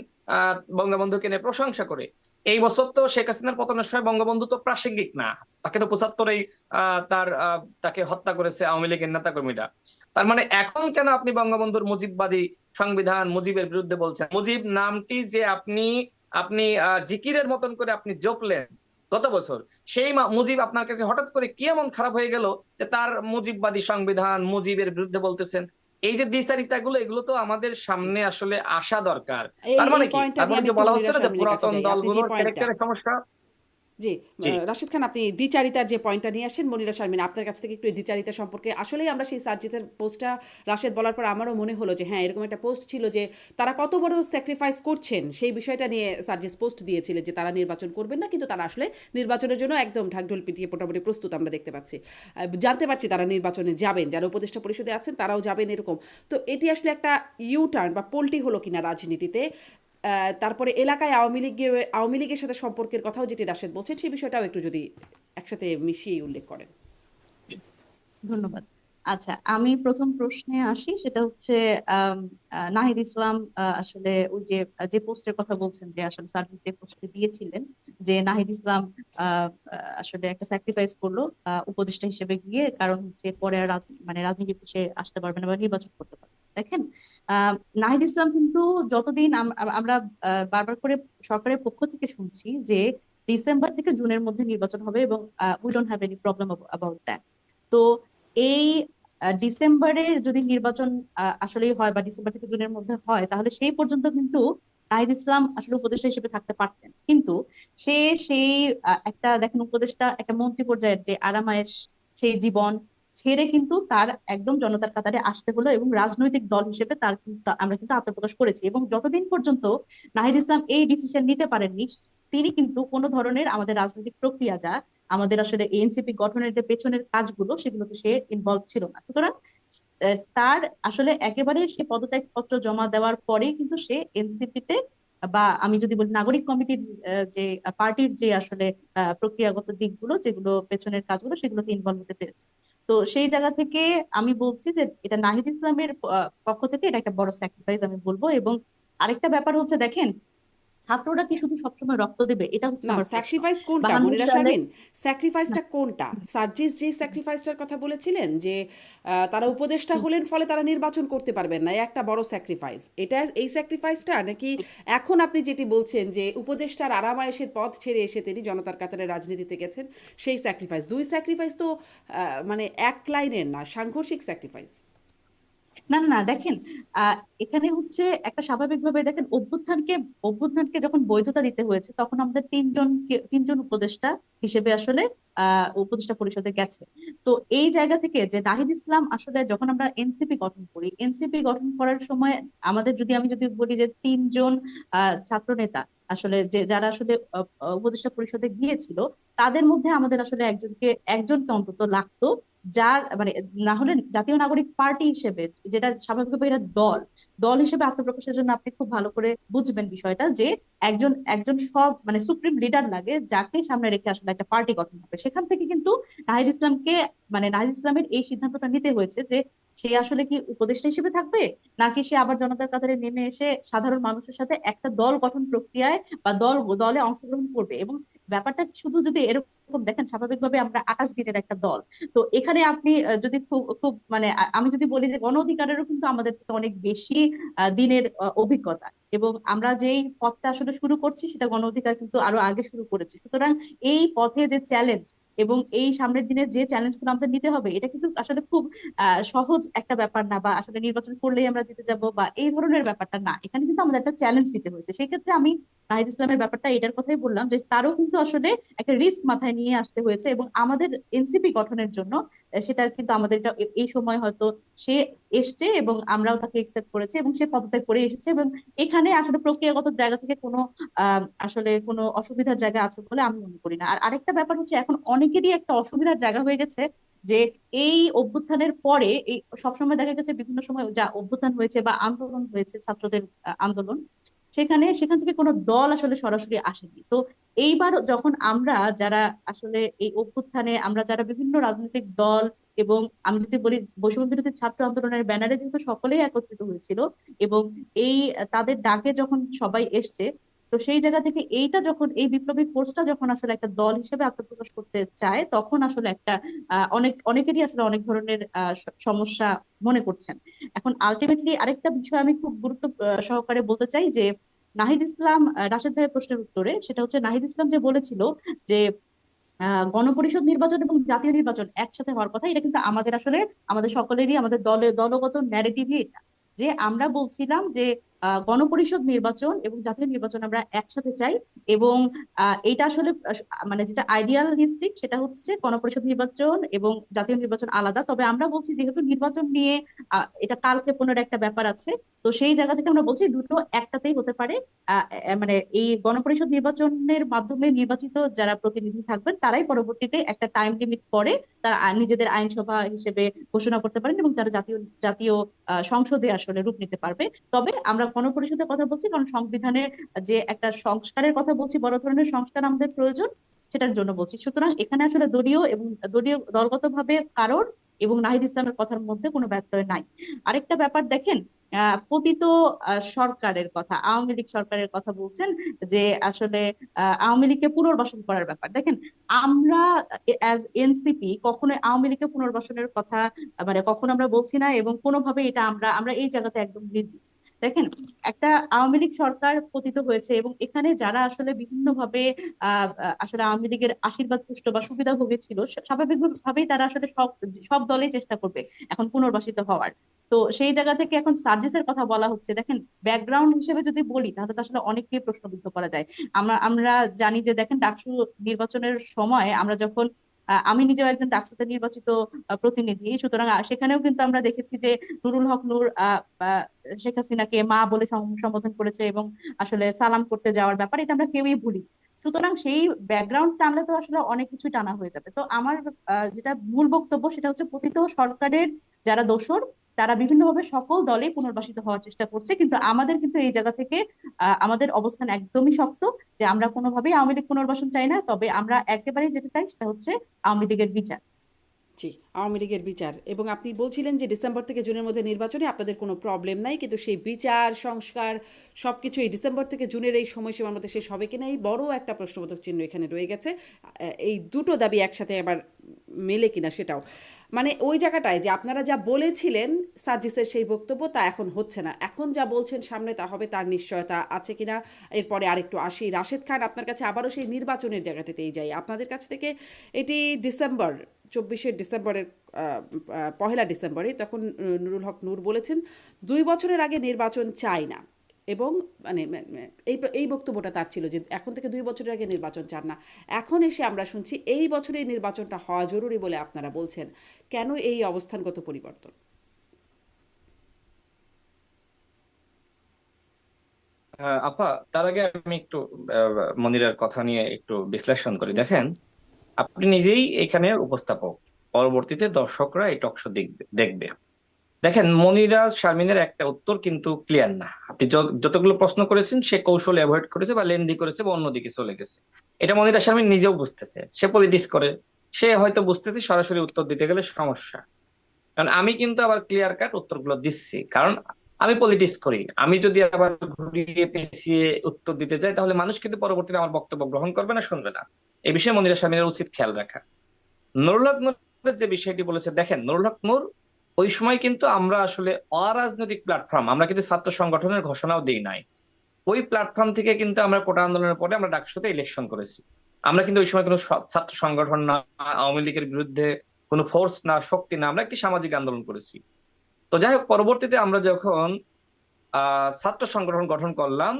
বঙ্গবন্ধুকে নিয়ে প্রশংসা করে। এই বছর তো শেখ হাসিনার পতনের সময় বঙ্গবন্ধু তো প্রাসঙ্গিক না, তাকে তো 75-এই তাকে হত্যা করেছে আওয়ামী লীগের নেতাকর্মীরা। তার মানে এখন কেন আপনি বঙ্গবন্ধুর মুজিববাদী সংবিধান, মুজিবের বিরুদ্ধে বলছেন? মুজিব নামটি যে আপনি আপনি জিকিরের মতন করে আপনি জপলেন গত বছর, সেই মুজিব আপনার কাছে হঠাৎ করে কি এমন খারাপ হয়ে গেল যে তার মুজিববাদী সংবিধান, মুজিবের বিরুদ্ধে বলতেছেন? এই যে দ্বিচারিতাগুলো, এগুলো তো আমাদের জি, সামনে আসলে আসা দরকার। এই তার মানে এই কি? পয়েন্টটা তার দিয়ে মানে আমি যে একটু বলা হচ্ছে মনিরা না যে শারমিনের কাছে পুরাতন যাই, আপনি যে দলগুলোর পয়েন্টটা, ক্যারেক্টারের সমস্যা? জি, জি। রাশিদ খান, আপনি দ্বিচারিতার যে পয়েন্টটা নিয়ে আসেন, মনিরা শারমিন আপনার কাছ থেকে একটু এই দ্বিচারিতা সম্পর্কে, আসলেই আমরা সেই সার্জিসের পোস্টটা রাশেদ বলার পর আমারও মনে হলো যে হ্যাঁ, এরকম একটা পোস্ট ছিল যে তারা কত বড় স্যাক্রিফাইস করছেন সেই বিষয়টা নিয়ে সার্জিস পোস্ট দিয়েছিলেন যে তারা নির্বাচন করবেন না, কিন্তু তারা আসলে নির্বাচনের জন্য একদম ঢাকঢোল পিটিয়ে মোটামুটি প্রস্তুত আমরা দেখতে পাচ্ছি। জানতে পারছি তারা নির্বাচনে যাবেন, যারা উপদেষ্টা পরিষদে আছেন তারাও যাবেন এরকম। তো এটি আসলে একটা ইউ টার্ন বা পোল্টি হলো কিনা রাজনীতিতে। তারপরে এলাকায় আওয়ামী লীগের সাথে সম্পর্কের কথাও যেটি রাশেদ বলছেন, সেই বিষয়টাও একটু যদি একসাথে মিশিয়ে উল্লেখ করেন। ধন্যবাদ। আচ্ছা, আমি প্রথম প্রশ্নে আসি, সেটা হচ্ছে নাহিদ ইসলাম আসলে ওই যে যে পোস্টের কথা বলছেন, যে আসলে সার্ভিস যে পোস্টে দিয়েছিলেন, যে নাহিদ ইসলাম আসলে একটা স্যাক্রিফাইস করলো উপদেষ্টা হিসেবে গিয়ে, কারণ হচ্ছে পরে আর মানে রাজনীতিতে সে আসতে পারবে না বা নির্বাচন করতে পারবে না। দেখেন, আহ নাহিদ ইসলাম কিন্তু যতদিন আমরা বারবার করে সরকারের পক্ষ থেকে শুনছি যে ডিসেম্বর থেকে জুনের মধ্যে নির্বাচন হবে, এবং we don't have any problem about that. তো এই ডিসেম্বরে যদি নির্বাচন আসলেই হয় বা ডিসেম্বর থেকে জুনের মধ্যে হয়, তাহলে সেই পর্যন্ত কিন্তু নাহিদ ইসলাম আসলে উপদেষ্টা হিসেবে থাকতে পারতেন। কিন্তু সে সেই একটা, দেখেন, উপদেষ্টা একটা মন্ত্রী পর্যায়ের যে আরামায়েশ, সেই জীবন ছেড়ে কিন্তু তার একদম জনতার কাতারে আসতে হলো, এবং রাজনৈতিক দল হিসেবে তার কিন্তু আমরা কিন্তু আত্মপ্রকাশ করেছি। এবং যতদিন পর্যন্ত নাহিদ ইসলাম এই ডিসিশন নিতে পারেননি, তিনি কিন্তু কোনো ধরনের আমাদের রাজনৈতিক প্রক্রিয়া, যা আমাদের আসলে এনসিপি গঠনের যে পেছনের কাজগুলো, সেগুলোতে সে ইনভলভ ছিল না। সুতরাং তার আসলে একেবারে সে পদত্যাগ পত্র জমা দেওয়ার পরেই কিন্তু সে এনসিপিতে, বা আমি যদি বলি নাগরিক কমিটির যে পার্টির যে আসলে প্রক্রিয়াগত দিকগুলো, যেগুলো পেছনের কাজগুলো, সেগুলোতে ইনভলভ হতে পেরেছে। তো সেই জায়গা থেকে আমি বলছি যে এটা নাহিদ ইসলামের পক্ষ থেকে এটা একটা বড় স্যাক্রিফাইস আমি বলবো। এবং আরেকটা ব্যাপার হচ্ছে, দেখেন, ছাত্ররা কি শুধু সবসময় রক্ত দেবে? এটা হচ্ছে না, আমার প্রশ্ন। স্যাক্রিফাইস কোনটা 52 মনিরা সালে শারমিন? না, স্যাক্রিফাইসটা কোনটা? সার্জিস যে স্যাক্রিফাইসটার কথা বলেছিলেন যে তারা উপদেষ্টা হলেন ফলে তারা নির্বাচন করতে পারবেন না, এই একটা বড় স্যাক্রিফাইস, এটা এই স্যাক্রিফাইসটা, নাকি এখন আপনি যেটি বলছেন যে উপদেষ্টার আরামায়েশের পথ ছেড়ে এসে তিনি জনতার কাতারে রাজনীতিতে গেছেন, সেই স্যাক্রিফাইস? দুই স্যাক্রিফাইস তো মানে এক লাইনের না, সাংঘর্ষিক স্যাক্রিফাইস। না, না, না, দেখেন, আহ এখানে হচ্ছে একটা স্বাভাবিকভাবে, দেখেন, অভ্যুত্থানকে যখন বৈধতা দিতে হয়েছে, তখন আমাদের তিনজন উপদেষ্টা হিসেবে আসলে উপদেষ্টা পরিষদে গেছে। তো এই জায়গা থেকে যে নাহিদ ইসলাম আসলে, যখন আমরা এনসিপি গঠন করি, এনসিপি গঠন করার সময় আমাদের, আমি যদি বলি যে তিনজন ছাত্র নেতা আসলে, যে যারা আসলে উপদেষ্টা পরিষদে গিয়েছিল, তাদের মধ্যে আমাদের আসলে একজনকে অন্তত লাগতো, যার মানে, না হলে জাতীয় নাগরিক পার্টি হিসেবে, যেটা স্বাভাবিকভাবে এটা দল, দল হিসেবে আত্মপ্রকাশের জন্য আপনি খুব ভালো করে বুঝবেন বিষয়টা, যে একজন একজন সব মানে সুপ্রিম লিডার লাগে, যাকে সামনে রেখে আসলে একটা পার্টি গঠন হবে। সেখান থেকে কিন্তু নাহিদ ইসলামকে, মানে নাহিদ ইসলামের এই সিদ্ধান্তটা নিতে হয়েছে যে সে আসলে কি উপদেষ্টা হিসেবে থাকবে, নাকি সে আবার জনতার কাতারে নেমে এসে সাধারণ মানুষের সাথে একটা দল গঠন প্রক্রিয়ায় বা দলে অংশগ্রহণ করবে। এবং ব্যাপারটা শুধু যদি এরকম দেখেন, স্বাভাবিকভাবে আমরা 28 দিনের একটা দল। তো এখানে আপনি যদি খুব খুব মানে আমি যদি বলি যে গণ অধিকারেরও কিন্তু আমাদের থেকে অনেক বেশি দিনের অভিজ্ঞতা, এবং আমরা যেই পথটা আসলে শুরু করছি, সেটা গণ অধিকার কিন্তু আরো আগে শুরু করেছে। সুতরাং এই পথে যে চ্যালেঞ্জ এবং এই সামনের দিনের যে চ্যালেঞ্জ গুলো আমাদের নিতে হবে, এটা কিন্তু আসলে খুব সহজ একটা ব্যাপার না, বা আসলে নির্বাচন করলেই আমরা জিতে যাব বা এই ধরনের ব্যাপারটা না। এখানে কিন্তু আমাদের একটা চ্যালেঞ্জ নিতে হয়েছে। সেই ক্ষেত্রে আমি নাহিদ ইসলামের ব্যাপারটা এটার কথাই বললাম, যে তারও কিন্তু আসলে একটা রিস্ক মাথায় নিয়ে আসতে হয়েছে, এবং আমাদের এনসিপি গঠনের জন্য সেটা কিন্তু আমাদের এই সময় হয়তো সে এসছে, এবং আমরাও তাকে একসেপ্ট করেছি, এবং সে পদত্যাগ করে এসেছে। এবং এখানে আসলে প্রক্রিয়াগত জায়গা থেকে কোনো আসলে কোনো অসুবিধার জায়গা আছে বলে আমি মনে করি না। আর আরেকটা ব্যাপার হচ্ছে, এখন অনেকেরই একটা অসুবিধার জায়গা হয়ে গেছে, যে এই অভ্যুত্থানের পরে, এই সবসময় দেখা গেছে বিভিন্ন সময় যা অভ্যুত্থান হয়েছে বা আন্দোলন হয়েছে, ছাত্রদের আন্দোলন, সেখান থেকে কোনো দল আসলে সরাসরি আসেনি। তো এইবার যখন আমরা যারা আসলে এই অভ্যুত্থানে, আমরা যারা বিভিন্ন রাজনৈতিক দল, এবং আমি যদি বলি বৈষম্য বিরোধী ছাত্র আন্দোলনের ব্যানারে যেহেতু সকলেই একত্রিত হয়েছিল, এবং এই তাদের ডাকে যখন সবাই এসছে, তো সেই জায়গা থেকে এইটা যখন, এই বিপ্লবী ফোর্সটা যখন আসলে একটা দল হিসেবে আত্মপ্রকাশ করতে চায়, তখন আসলে একটা অনেকেরই আসলে অনেক ধরনের সমস্যা মনে করছেন। এখন আলটিমেটলি আরেকটা বিষয় আমি খুব গুরুত্ব সহকারে বলতে চাই, যে নাহিদ ইসলাম, রাশেদ ভাইয়ের প্রশ্নের উত্তরে, সেটা হচ্ছে নাহিদ ইসলাম যে বলেছিল যে গণপরিষদ নির্বাচন এবং জাতীয় নির্বাচন একসাথে হওয়ার কথা, এটা কিন্তু আমাদের আসলে, আমাদের সকলেরই, আমাদের দলগত ন্যারেটিভই এটা, যে আমরা বলছিলাম যে গণপরিষদ নির্বাচন এবং জাতীয় নির্বাচন আমরা একসাথে চাই। এবং এটা আসলে মানে যেটা আইডিয়ালিস্টিক সেটা হচ্ছে গণপরিষদ নির্বাচন এবং জাতীয় নির্বাচন আলাদা। তবে আমরা বলছি যেহেতু নির্বাচন নিয়ে এটা কালক্ষেপণের একটা ব্যাপার আছে, তো সেই জায়গা থেকে আমরা বলছি দুটো একটাতেই হতে পারে। মানে এই গণপরিষদ নির্বাচনের মাধ্যমে নির্বাচিত যারা প্রতিনিধি থাকবেন তারাই পরবর্তীতে একটা টাইম লিমিট পরে তারা নিজেদের আইনসভা হিসেবে ঘোষণা করতে পারেন এবং তারা জাতীয় জাতীয় সংসদে আসলে রূপ নিতে পারবে। তবে আমরা গণপরিষদের কথা বলছি কারণ সংবিধানের যে একটা সংস্কারের কথা বলছি, বড় ধরনের সংস্কার আমাদের প্রয়োজন, সেটার জন্য বলছি। সুতরাং এখানে আসলে দলীয় এবং দলীয় দলগতভাবে কারোর এবং নাহিদ ইসলামের কথার মধ্যে কোনো ব্যত্যয় নাই। আরেকটা ব্যাপার দেখেন, পতিত সরকারের কথা, আওয়ামী লীগ সরকারের কথা বলছেন যে আসলে আওয়ামী লীগকে পুনর্বাসন করার ব্যাপার। দেখেন, আমরা অ্যাজ এনসিপি কখনো আওয়ামী লীগকে পুনর্বাসনের কথা মানে কখনো আমরা বলছি না, এবং কোনোভাবে এটা আমরা আমরা এই জায়গাতে একদম নির্জি। দেখেন, একটা আওয়ামী লীগ সরকার পতিত হয়েছে এবং এখানে যারা আসলে বিভিন্নভাবে আসলে আওয়ামী লীগের আশীর্বাদ পুষ্ট বা সুবিধাভোগী ছিল, স্বাভাবিকভাবেই তারা আসলে সব সব দলেই চেষ্টা করবে এখন পুনর্বাসিত হওয়ার। তো সেই জায়গা থেকে এখন সার্জিসের কথা বলা হচ্ছে। দেখেন, ব্যাকগ্রাউন্ড হিসেবে যদি বলি তাহলে তো আসলে অনেককে প্রশ্নবিদ্ধ করা যায়। আমরা আমরা জানি যে দেখেন ডাকসু নির্বাচনের সময় আমরা যখন আমি নিজেও একজন ডাকসুতে নির্বাচিত প্রতিনিধি, সুতরাং সেখানেও কিন্তু আমরা দেখেছি যে নুরুল হক নূর শেখ হাসিনাকে মা বলে সম্বোধন করেছে এবং আসলে সালাম করতে যাওয়ার ব্যাপার, এটা আমরা কেউই ভুলি। সুতরাং সেই ব্যাকগ্রাউন্ড টানলে তো আসলে অনেক কিছু টানা হয়ে যাবে। তো আমার যেটা মূল বক্তব্য সেটা হচ্ছে পতিত সরকারের যারা দোসর তারা বিভিন্নভাবে সকল দলে পুনর্বাসিত হওয়ার চেষ্টা করছে, কিন্তু আমাদের কিন্তু এই জায়গা থেকে আমাদের অবস্থান একদমই শক্ত যে আমরা কোনোভাবেই আওয়ামী লীগ পুনর্বাসন চাই না। তবে আমরা একেবারেই যেটা চাই সেটা হচ্ছে আওয়ামী লীগের বিচার। জি, আওয়ামী লীগের বিচার। এবং আপনি বলছিলেন যে ডিসেম্বর থেকে জুনের মধ্যে নির্বাচনে আপনাদের কোনো প্রবলেম নাই, কিন্তু সেই বিচার সংস্কার সবকিছু এই ডিসেম্বর থেকে জুনের এই সময়সীমার মধ্যে শেষ হবে কিনা এই বড় একটা প্রশ্নবোধক চিহ্ন এখানে রয়ে গেছে। এই দুটো দাবি একসাথে আবার মেলে কিনা সেটাও, মানে ওই জায়গাটায় যে আপনারা যা বলেছিলেন সার্জিসের সেই বক্তব্য তা এখন হচ্ছে না, এখন যা বলছেন সামনে তা হবে তার নিশ্চয়তা আছে কিনা। এরপরে আরেকটু আসি রাশেদ খান, আপনার কাছে আবারও সেই নির্বাচনের জায়গাটাতেই যাই। আপনাদের কাছ থেকে এটি ডিসেম্বর 24 ডিসেম্বরের পহেলা ডিসেম্বরে তখন নুরুল হক নূর বলেছেন 2 বছরের আগে নির্বাচন চাই না, এবং মানে এই এই বক্তব্যটা তার ছিল যে এখন থেকে 2 বছরের আগে নির্বাচন চান না। এখন এসে আমরা শুনছি এই বছরেই নির্বাচনটা হওয়া জরুরি বলে আপনারা বলছেন। কেন এই অবস্থানগত পরিবর্তন? আপা, তার আগে আমি একটু মনিরার কথা নিয়ে একটু বিশ্লেষণ করি। দেখেন, নিশ্চয়ই। আপনি নিজেই এখানে উপস্থাপক, পরবর্তীতে দর্শকরা এই টকশো দেখবে। দেখেন, মনিরা শারমিনের একটা উত্তর কিন্তু ক্লিয়ার না। আপনি যতগুলো প্রশ্ন করেছেন সে কৌশল অ্যাভয়েড করেছে বা লেন্দি করেছে বা অন্যদিকে চলে গেছে। এটা মনিরা শারমিন নিজেও বুঝতেছে, সে পলিটিক্স করে, সে হয়তো বুঝতেছে সরাসরি উত্তর দিতে গেলে সমস্যা। কারণ আমি কিন্তু আবার ক্লিয়ার কাট উত্তরগুলো দিচ্ছি, কারণ আমি পলিটিক্স করি। আমি যদি আবার ঘুরিয়ে পেঁচিয়ে উত্তর দিতে যাই তাহলে মানুষ কিন্তু পরবর্তীতে আমার বক্তব্য গ্রহণ করবে না, শুনবে না। এই বিষয়ে মনিরা শারমিনের উচিত খেয়াল রাখা। নুরুল হক নূরের যে বিষয়টি বলেছে, দেখেন, নুরুল হক নূর ওই সময় কিন্তু আমরা আসলে অরাজনৈতিক প্ল্যাটফর্ম, আমরা কিন্তু ছাত্র সংগঠনের ঘোষণাও দিই নাই। ওই প্ল্যাটফর্ম থেকে কিন্তু আমরা কোটা আন্দোলনের পরে আমরা ডাকসুতে ইলেকশন করেছি। আমরা কিন্তু ওই সময় কোনো ছাত্র সংগঠন না, আওয়ামী লীগের বিরুদ্ধে কোনো ফোর্স না, শক্তি না, আমরা একটি সামাজিক আন্দোলন করেছি। তো যাই হোক, পরবর্তীতে আমরা যখন ছাত্র সংগঠন গঠন করলাম,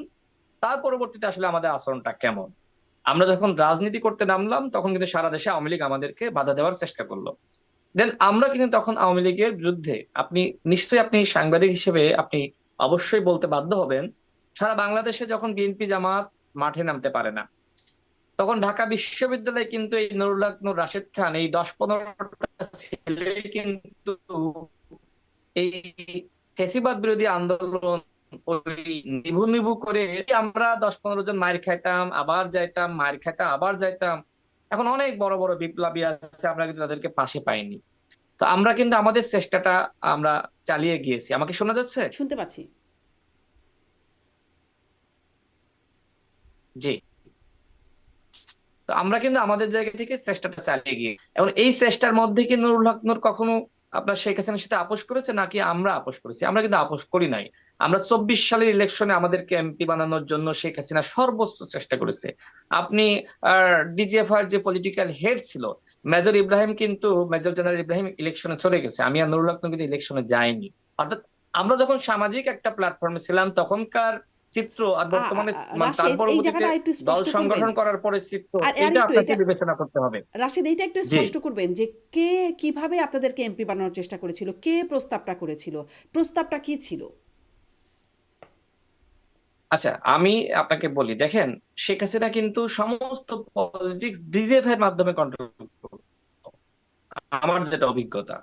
তার পরবর্তীতে আসলে আমাদের আচরণটা কেমন, আমরা যখন রাজনীতি করতে নামলাম তখন কিন্তু সারা দেশে আওয়ামী লীগ আমাদেরকে বাধা দেওয়ার চেষ্টা করলো। দেন আমরা কিন্তু তখন আওয়ামী লীগের বিরুদ্ধে, আপনি নিশ্চয়ই, আপনি সাংবাদিক হিসেবে আপনি অবশ্যই বলতে বাধ্য হবেন, সারা বাংলাদেশে যখন বিএনপি জামাত মাঠে নামতে পারে না, তখন ঢাকা বিশ্ববিদ্যালয়ে কিন্তু এই নুরুল হক নূর, রাশেদ খান, এই 10-15টা ছেলে কিন্তু এই ফ্যাসিবাদ বিরোধী আন্দোলন ওই নিভু নিভু করে আমরা 10-15 জন মায়ের খাইতাম, আবার যাইতাম, মায়ের খাইতাম, আবার যাইতাম। এখন অনেক বড় বড় বিপ্লবী আছে, আমরা কিন্তু তাদেরকে পাশে পাইনি। তো আমরা কিন্তু আমাদের চেষ্টাটা আমরা চালিয়ে গিয়েছি। আমাকে শোনা যাচ্ছে? শুনতে পাচ্ছি। জি। তো আমরা কিন্তু আমাদের জায়গা থেকে চেষ্টাটা চালিয়ে গিয়ে, এখন এই চেষ্টার মধ্যে কি নুরুল হক নূর কখনো আপনার শেখ হাসিনার সাথে আপোষ করেছে নাকি আমরা আপোষ করেছি? আমরা কিন্তু আপোষ করি নাই। আমরা 24 সালের ইলেকশনে আমাদেরকে এমপি বানানোর জন্য শেখ হাসিনা সর্বোচ্চ চেষ্টা করেছে। আপনি ডিজিএফআর যে পলিটিক্যাল হেড ছিল মেজর জেনারেল ইব্রাহিম ইলেকশনে চলে গেছে, আমি আর নুরুল হক নূর কিন্তু ইলেকশনে যাইনি। অর্থাৎ আমরা যখন সামাজিক একটা প্ল্যাটফর্মে ছিলাম তখনকার চিত্র আর বর্তমানে মানে তার রাশেদ, এই পরবর্তীতে জায়গাটা একটু দল স্পষ্ট করবেন। সংগঠন করার পরে চিত্র, আর এটা একটু আপনাকে এটা, বিবেচনা করতে হবে। রাশেদ এইটা একটু জি, স্পষ্ট করবেন যে কে কিভাবে আপনাদেরকে এমপি বানানোর চেষ্টা করেছিল, কে প্রস্তাবটা করেছিল, প্রস্তাবটা কি ছিল? আচ্ছা আমি আপনাকে বলি, দেখেন শেখ হাসিনা কিন্তু সমস্ত পলিটিক্স ডিজিএফআই এর মাধ্যমে কন্ট্রোল করতো। আমার যেটা অভিজ্ঞতা,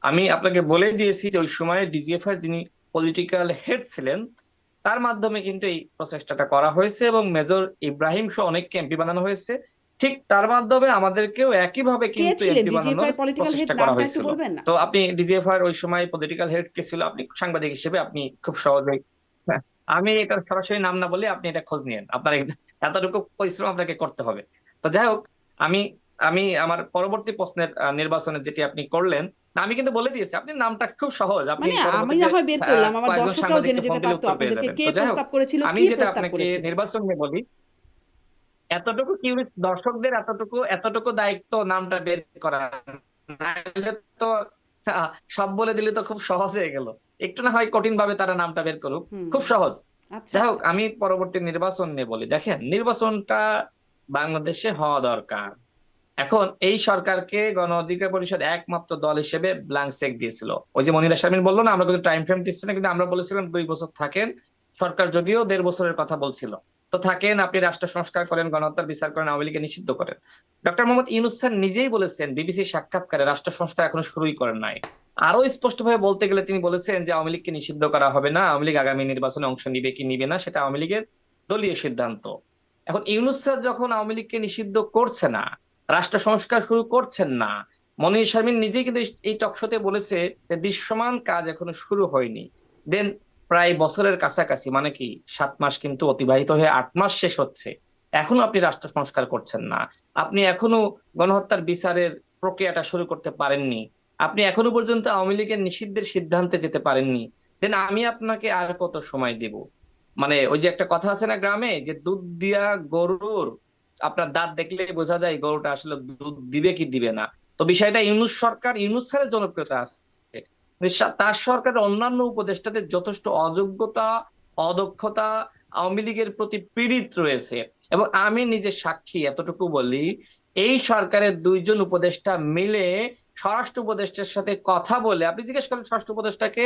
আমি আপনাকে বলে দিয়েছি যে ওই সময় ডিজিএফআই এর যিনি পলিটিক্যাল হেড ছিলেন, তার মাধ্যমে কিন্তু এই প্রচেষ্টাটা করা হয়েছে এবং মেজর ইব্রাহিম সহ অনেককে এমপি বানানো হয়েছে। ঠিক তার মাধ্যমে আমাদেরকেও একইভাবে কে কিন্তু ছিলেন এমপি বানানোর ডিজিএফআই পলিটিক্যাল হেড, প্রচেষ্টা করা নামটা একটু হয়েছিল। বলবেন না? তো আপনি ডিজিএফআই এর ওই সময় পলিটিক্যাল হেড কে ছিল, আপনি সাংবাদিক হিসেবে আপনি খুব সহজেই, হ্যাঁ, আমি এটা সরাসরি নাম না বলে আপনি এটা খোঁজ নিয়েন, আপনার এতটুকু পরিশ্রম আপনাকে করতে হবে। তো যাই হোক, আমি আমি আমার পরবর্তী প্রশ্নের নির্বাচনের যেটি আপনি করলেন, না, আমি কিন্তু বলে দিয়েছি, আপনি নামটা খুব সহজ, আপনি মানে আমি পরবর্তীতে না হয় বের করলাম, আমার কয়েকজন দর্শকরাও জেনে সাংবাদিককে ফোন যেতে দিলে পারতো উত্তর পেয়ে আপনাদেরকে যাবেন। কে তো যাই হোক, প্রস্তাব করেছিল, আমি কি যেটা প্রস্তাব আপনাকে করেছিল। নির্বাচন নিয়ে বলি, এতটুকু কিউরিস দর্শকদের এতটুকু এতটুকু দায়িত্ব নামটা বের করা, নাহলে তো আহ, সব বলে দিলে তো খুব সহজ হয়ে গেল। একটু না হয় কঠিন ভাবে তারা নামটা বের করুক, হুম। খুব সহজ। আচ্ছা যাই হোক, আচ্ছা। আমি পরবর্তী নির্বাচন নিয়ে বলি, দেখেন নির্বাচনটা বাংলাদেশে হওয়া দরকার। এখন এই সরকারকে গণ অধিকার পরিষদ একমাত্র দল হিসেবে ব্ল্যাঙ্ক চেক দিয়েছিল। ওই যে মনিরা শারমিন বললো না, আমরা কিন্তু টাইম ফ্রেম দিচ্ছি না, কিন্তু আমরা বলেছিলাম 2 বছর থাকেন। সরকার যদিও 1.5 বছরের কথা বলছিল, তো থাকেন, আপনি রাষ্ট্র সংস্কার করেন, গণহত্যার বিচার করেন, আওয়ামী লীগকে নিষিদ্ধ করেন। ডক্টর মোহাম্মদ ইউনূস স্যার নিজেই বলেছেন বিবিসি সাক্ষাৎকারে, রাষ্ট্র সংস্কার এখনো শুরুই করেন নাই। আরো স্পষ্ট ভাবে বলতে গেলে তিনি বলেছেন যে আওয়ামী লীগকে নিষিদ্ধ করা হবে না, আওয়ামী লীগ আগামী নির্বাচনে অংশ নিবে কি নিবে না সেটা আওয়ামী লীগের দলীয় সিদ্ধান্ত। এখন ইউনূস স্যার যখন আওয়ামী লীগকে নিষিদ্ধ করছে না, রাষ্ট্র সংস্কার শুরু করছেন না, মনির শারমিন নিজেই কিন্তু এই টকশোতে বলেছে যে দৃশ্যমান কাজ এখনো শুরু হয়নি। দেন প্রায় বছরের কাছাকাছি, মানে কি 7 মাস কিন্তু অতিবাহিত হয়ে 8 মাস শেষ হচ্ছে, এখনো আপনি রাষ্ট্র সংস্কার করছেন না। আপনি এখনো গণহত্যার বিচারের প্রক্রিয়াটা শুরু করতে পারেননি। আপনি এখনো পর্যন্ত আওয়ামী লীগের নিষিদ্ধের সিদ্ধান্তে যেতে পারেননি। দেন আমি আপনাকে আর কত সময় দেব? মানে ওই যে একটা কথা আছে না গ্রামে, যে দুধ দিয়া গরুর আপনার দাঁত দেখলে বোঝা যায় গরুটা আসলে দুধ দিবে কি দিবে না। তো বিষয়টা ইউনূস সরকার, ইউনূস স্যারের জনপ্রিয়তা আছে, কিন্তু তার সরকারের অন্যান্য উপদেষ্টাদের যথেষ্ট অযোগ্যতা, অদক্ষতা, আওয়ামী লীগের প্রতি পীড়িত রয়েছে। এবং আমি নিজে সাক্ষী, এতটুকু বলি, এই সরকারের 2জন উপদেষ্টা মিলে স্বরাষ্ট্র উপদেষ্টার সাথে কথা বলে, আপনি জিজ্ঞেস করেন স্বরাষ্ট্র উপদেষ্টাকে,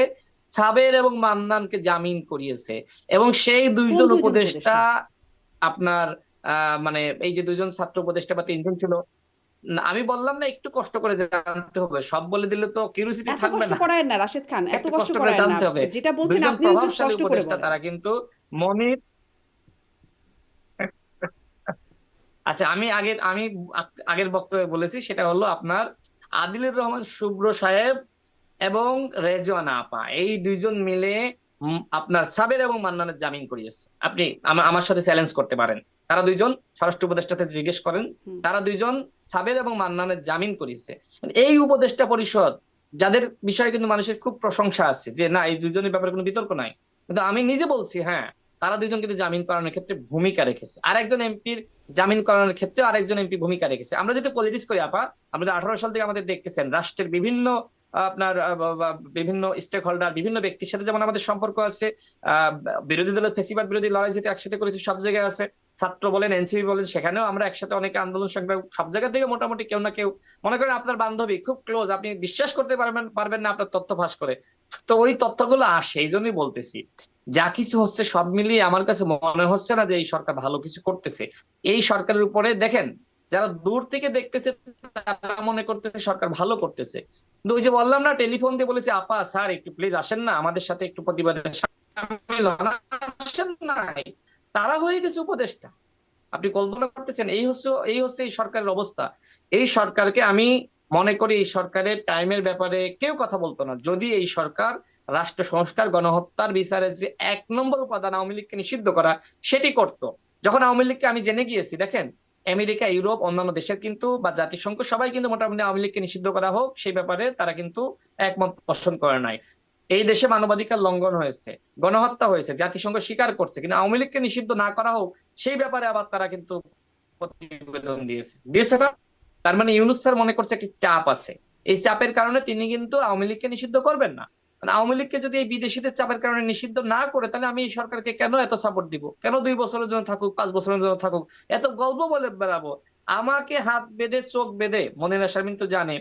সাবের এবং মান্নানকে জামিন করিয়েছে। এবং সেই কোন 2জন দুইজন উপদেষ্টা উপদেষ্টা? আপনার মানে এই যে 2জন ছাত্র উপদেষ্টা বা 3জন ছিল, না, আমি বললাম না একটু কষ্ট করে জানতে হবে, সব বলে দিলে তো কিউরিসিটি এত থাকবে কষ্ট না, করায়েন না রাশেদ খান, এত একটু কষ্ট কষ্ট করে করায়েন না। জানতে হবে। যেটা বলছেন 2জন আপনিও একটু প্রভাবশালী স্পষ্ট করে উপদেষ্টা, বলেন। তারা কিন্তু মনির, আচ্ছা আমি আগের বক্তব্যে বলেছি, সেটা হলো আপনার আদিলুর রহমান শুভ্র সাহেব এবং রেজওয়ানা আপা, এই 2জন মিলে আপনার সাবের এবং মান্নানের জামিন করিয়েছে। আপনি আমার সাথে চ্যালেঞ্জ করতে পারেন, তারা 2জন স্বরাষ্ট্র উপদেষ্টাতে জিজ্ঞেস করেন, হুম। তারা 2জন সাবের এবং মান্নানের জামিন করিয়েছে। এই উপদেষ্টা পরিষদ, যাদের বিষয়ে কিন্তু মানুষের খুব প্রশংসা আছে যে না এই 2জনের ব্যাপারে কোনো বিতর্ক নাই, কিন্তু আমি নিজে বলছি হ্যাঁ, তারা 2জন কিন্তু জামিন করানোর ক্ষেত্রে ভূমিকা রেখেছে। আরেকজন এমপির জামিন করানোর ক্ষেত্রে আরেকজন এমপি ভূমিকা রেখেছে। আমরা যদি পলিটিক্স করি আপা, আমরা 18 সাল থেকে আমাদের দেখতেছেন রাষ্ট্রের বিভিন্ন আপনার বিভিন্ন স্টেক হোল্ডার, বিভিন্ন ব্যক্তির সাথে যেমন আমাদের সম্পর্ক আছে, আহ বিরোধী দলের ফেসিবাদ বিরোধী লড়াই যেতে একসাথে করেছি, সব জায়গায় আছে। ছাত্র বলেন, এনসিপি বলেন, সেখানেও আমরা একসাথে অনেকে আন্দোলন সংগ্রাম, সব জায়গা থেকে মোটামুটি কেউ না কেউ, মনে করেন আপনার বান্ধবী খুব ক্লোজ, আপনি বিশ্বাস করতে পারবেন পারবেন না আপনার তথ্য ফাঁস করে, তো ওই তথ্যগুলো আসে। এই জন্যই বলতেছি, যা কিছু হচ্ছে সব মিলিয়ে আমার কাছে মনে হচ্ছে না যে এই সরকার ভালো কিছু করতেছে। এই সরকারের উপরে দেখেন, যারা দূর থেকে দেখতেছে তারা মনে করতেছে সরকার ভালো করতেছে, কিন্তু ওই যে বললাম না, টেলিফোন দিয়ে বলেছে আপা স্যার একটু প্লিজ আসেন না আমাদের সাথে একটু প্রতিবাদে শামিল হন, আসেন নাই, তারা হয়ে গেছে উপদেষ্টা। আপনি কল্পনা করতেছেন, এই হচ্ছে এই সরকারের অবস্থা। এই সরকারকে আমি মনে করি এই সরকারের টাইমের ব্যাপারে কেউ কথা বলতো না, যদি এই সরকার রাষ্ট্র সংস্কার, গণহত্যার বিচারের যে 1 নম্বর উপাদান আওয়ামী লীগকে নিষিদ্ধ করা, সেটি করত। যখন আওয়ামী লীগকে আমি জেনে গিয়েছি, দেখেন আমেরিকা, ইউরোপ, অন্যান্য দেশের কিন্তু বা জাতিসংঘ সবাই কিন্তু মোটামুটি আওয়ামী লীগকে নিষিদ্ধ করা হোক সেই ব্যাপারে তারা কিন্তু একমত পোষণ করে নাই। এই দেশে মানবাধিকার লঙ্ঘন হয়েছে, গণহত্যা হয়েছে, জাতিসংঘ স্বীকার করছে, কিন্তু আওয়ামী লীগকে নিষিদ্ধ না করা হোক সেই ব্যাপারে আবার তারা কিন্তু প্রতিবেদন দিয়েছে, দিয়েছে না? তার মানে ইউনূস স্যার মনে করছে একটি চাপ আছে, এই চাপের কারণে তিনি কিন্তু আওয়ামী লীগকে নিষিদ্ধ করবেন না। মানে আওয়ামী লীগকে যদি এই বিদেশিদের চাপের কারণে নিষিদ্ধ না করে, তাহলে আমি এই সরকারকে কেন এত সাপোর্ট দিব? কেন 2 বছরের জন্য থাকুক, 5 বছরের জন্য থাকুক, এত গল্প বলে বেড়াবো? আমাকে হাত বেঁধে চোখ বেঁধে, মনিরা শারমিন তো জানে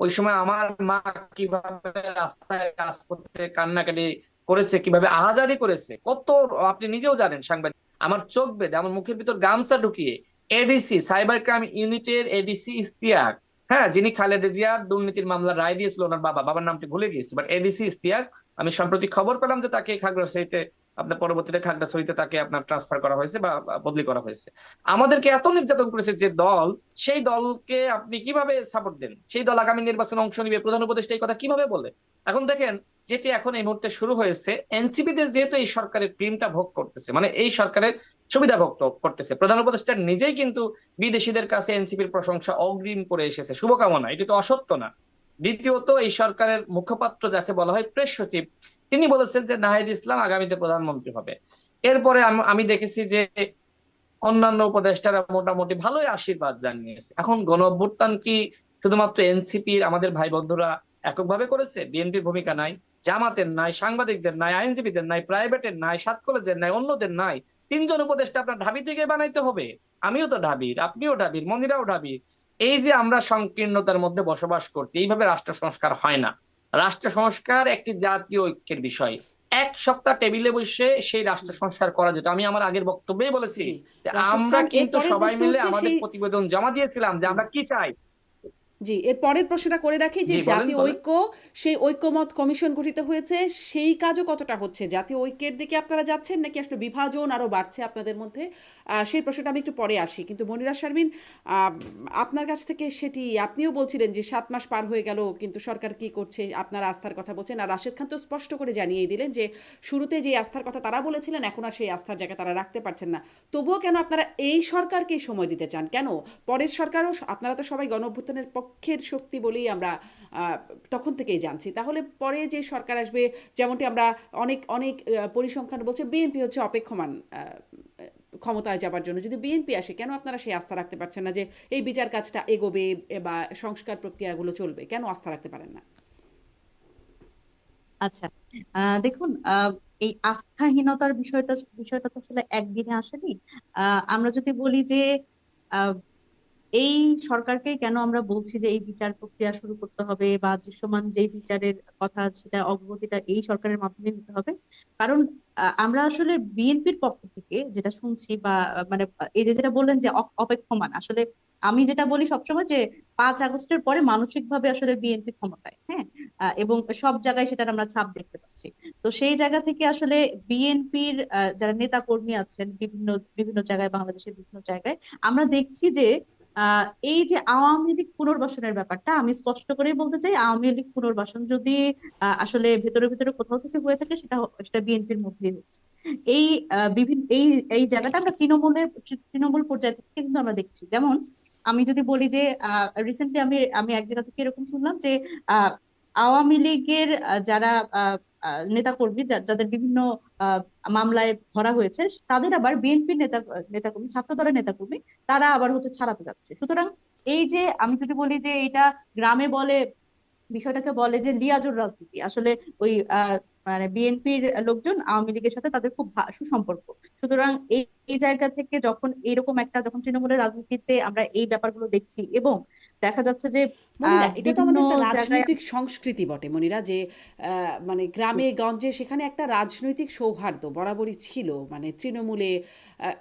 ওই সময় আমার মা কিভাবে রাস্তায় কাজ করতে কান্নাকাটি করেছে, কিভাবে আহাজারি করেছে, কত আপনি নিজেও জানেন সাংবাদিক। আমার চোখ বেঁধে, আমার মুখের ভিতর গামছা ঢুকিয়ে এডিসি, সাইবার ক্রাইম ইউনিটের এডিসি ইশতিয়াক, হ্যাঁ, যিনি খালেদা জিয়ার দুর্নীতির মামলার রায় দিয়েছিল, ওনার বাবার নামটি ভুলে গিয়েছি, বাট এডিসি ইশতিয়াক, আমি সম্প্রতি খবর পেলাম যে তাকে খাগড়াছড়িতে, আপনার পরবর্তীতে খাগড়াছড়িতে তাকে আপনার ট্রান্সফার করা হয়েছে বা বদলি করা হয়েছে। আমাদেরকে এত নির্যাতন করেছে যে দল, সেই দলকে আপনি কিভাবে সাপোর্ট দেন? সেই দল আগামী নির্বাচনে অংশ নিবে, প্রধান উপদেষ্টা এই কথা কিভাবে বলে? এখন দেখেন, যেটি এখন এই মুহূর্তে শুরু হয়েছে, এনসিপিদের যেহেতু এই সরকারের টিমটা ভোগ করতেছে, মানে এই সরকারের সুবিধা ভোগ করতেছে, প্রধান উপদেষ্টা নিজেই কিন্তু বিদেশিদের কাছে এনসিপির প্রশংসা অগ্রিম করে এসেছে, শুভকামনা, এটি তো অসত্য না। দ্বিতীয়ত, এই সরকারের মুখপাত্র যাকে বলা হয় প্রেস সচিব, তিনি বলেছেন যে নাহিদ ইসলাম আগামীতে প্রধানমন্ত্রী হবে। এরপরে আমি দেখেছি যে অন্যান্য উপদেষ্টারা মোটামুটি ভালোই আশীর্বাদ জানিয়েছে। এখন গণ অভ্যুত্থান কি শুধুমাত্র এনসিপির আমাদের ভাই বন্ধুরা এককভাবে করেছে? বিএনপির ভূমিকা নাই, জামাতের নাই, সাংবাদিকদের নাই, আইনজীবীদের নাই, প্রাইভেটের নাই, সাত কলেজের নাই, অন্যদের নাই? 3 জন উপদেষ্টা আপনার ঢাবি থেকে বানাইতে হবে? আমিও তো ঢাবির, আপনিও ঢাবির, মনিরাও ঢাবির। এই যে আমরা সংকীর্ণতার মধ্যে বসবাস করছি, এইভাবে রাষ্ট্র সংস্কার হয় না। রাষ্ট্র সংস্কার একটি জাতীয় ঐক্যের বিষয়। এক সপ্তাহ টেবিলে বসে সেই রাষ্ট্র সংস্কার করা যেত। আমি আমার আগের বক্তব্যেই বলেছি জি, যে রাশেদ আমরা খান, এর কিন্তু পরের সবাই প্রশ্ন মিলে হচ্ছে আমাদের সেই প্রতিবেদন জমা দিয়েছিলাম যে হুম, আমরা কি চাই। জি, এর পরের প্রশ্নটা করে রাখি যে জি, বলেন জাতীয় বলেন। ঐক্য, সেই ঐক্যমত কমিশন গঠিত হয়েছে, সেই কাজও কতটা হচ্ছে? জাতীয় ঐক্যের দিকে আপনারা যাচ্ছেন নাকি আসলে বিভাজন আরো বাড়ছে আপনাদের মধ্যে? সেই প্রশ্নটা আমি একটু পরে আসি, কিন্তু মনিরা শারমিন, আহ, আপনার কাছ থেকে সেটি, আপনিও বলছিলেন যে 7 মাস পার হয়ে গেল কিন্তু সরকার কি করছে, আপনার আস্থার কথা বলছেন, আর রাশেদ খান তো স্পষ্ট করে জানিয়ে দিলেন যে শুরুতে যে আস্থার কথা তারা বলেছিলেন এখন আর সেই আস্থার জায়গা তারা রাখতে পারছেন না। তবুও কেন আপনারা এই সরকারকেই সময় দিতে চান? কেন পরের সরকারও, আপনারা তো সবাই গণ অভ্যুত্থানের পক্ষের শক্তি বলেই আমরা তখন থেকেই জানছি, তাহলে পরে যে সরকার আসবে, যেমনটি আমরা অনেক অনেক পরিসংখ্যান বলছে বিএনপি হচ্ছে অপেক্ষমান ক্ষমতায় যাবার জন্য, যদি বিএনপি আসে কেন আপনারা সেই আস্থা রাখতে পারছেন না যে এই বিচার কাজটা এগোবে বা সংস্কার প্রক্রিয়াগুলো চলবে? কেন আস্থা রাখতে পারেন না? আচ্ছা, দেখুন, এই আস্থাহীনতার বিষয়টা বিষয়টা তো আসলে একদিনে আসেনি। আমরা যদি বলি যে আহ, এই সরকারকে কেন আমরা বলছি যে এই বিচার প্রক্রিয়া শুরু করতে হবে বা দৃশ্যমান যে বিচারের কথা, সেটা অগ্রগতিটা এই সরকারের মাধ্যমে হতে হবে। কারণ আমরা আসলে বিএনপির পক্ষ থেকে যেটা শুনছি বা মানে এই যে যেটা বললেন যে অপেক্ষমান, আসলে আমি যেটা বলি সবসময় যে 5 আগস্টের পরে মানসিকভাবে আসলে বিএনপি ক্ষমতায়, হ্যাঁ, এবং সব জায়গায় সেটার আমরা ছাপ দেখতে পাচ্ছি। তো সেই জায়গা থেকে আসলে বিএনপির যারা নেতা কর্মী আছেন বিভিন্ন বিভিন্ন জায়গায়, বাংলাদেশের বিভিন্ন জায়গায় আমরা দেখছি যে এই যে আওয়ামী লীগ পুনর্বাসনের ব্যাপারটা, আমি স্পষ্ট করেই বলতে চাই, আওয়ামী লীগ পুনর্বাসন যদি আসলে ভেতরে ভেতরে কোথাও থেকে হয়ে থাকে, সেটা সেটা বিএনপির মধ্যেই হচ্ছে। এই বিভিন্ন এই এই জায়গাটা আমরা তৃণমূল পর্যায় থেকে কিন্তু আমরা দেখছি। যেমন আমি যদি বলি যে রিসেন্টলি আমি আমি এক জায়গা থেকে এরকম শুনলাম যে আহ আওয়ামী লীগের যারা নেতাকর্মী যাদের বিভিন্ন আহ, মামলায় ধরা হয়েছে, তাদের আবার বিএনপির নেতাকর্মী, ছাত্র দলের নেতাকর্মী, তারা আবার হচ্ছে ছাড়াতে যাচ্ছে। সুতরাং এই যে আমি যদি বলি যে এটা গ্রামে বলে, বিষয়টাকে বলে যে লিয়াজুর রাজনীতি, আসলে ওই মানে বিএনপির লোকজন আওয়ামী লীগের সাথে তাদের খুব সুসম্পর্ক। সুতরাং এই এই জায়গা থেকে যখন এরকম একটা, যখন তৃণমূলের রাজনীতিতে আমরা এই ব্যাপারগুলো দেখছি এবং দেখা যাচ্ছে যে মনিরা, এটা তো বিভিন্ন আমাদের একটা জায়গায়। রাজনৈতিক সংস্কৃতি বটে মনিরা, যে মানে জি, গ্রামে গঞ্জে সেখানে একটা রাজনৈতিক সৌহার্দ্য বরাবরই ছিল, মানে তৃণমূলে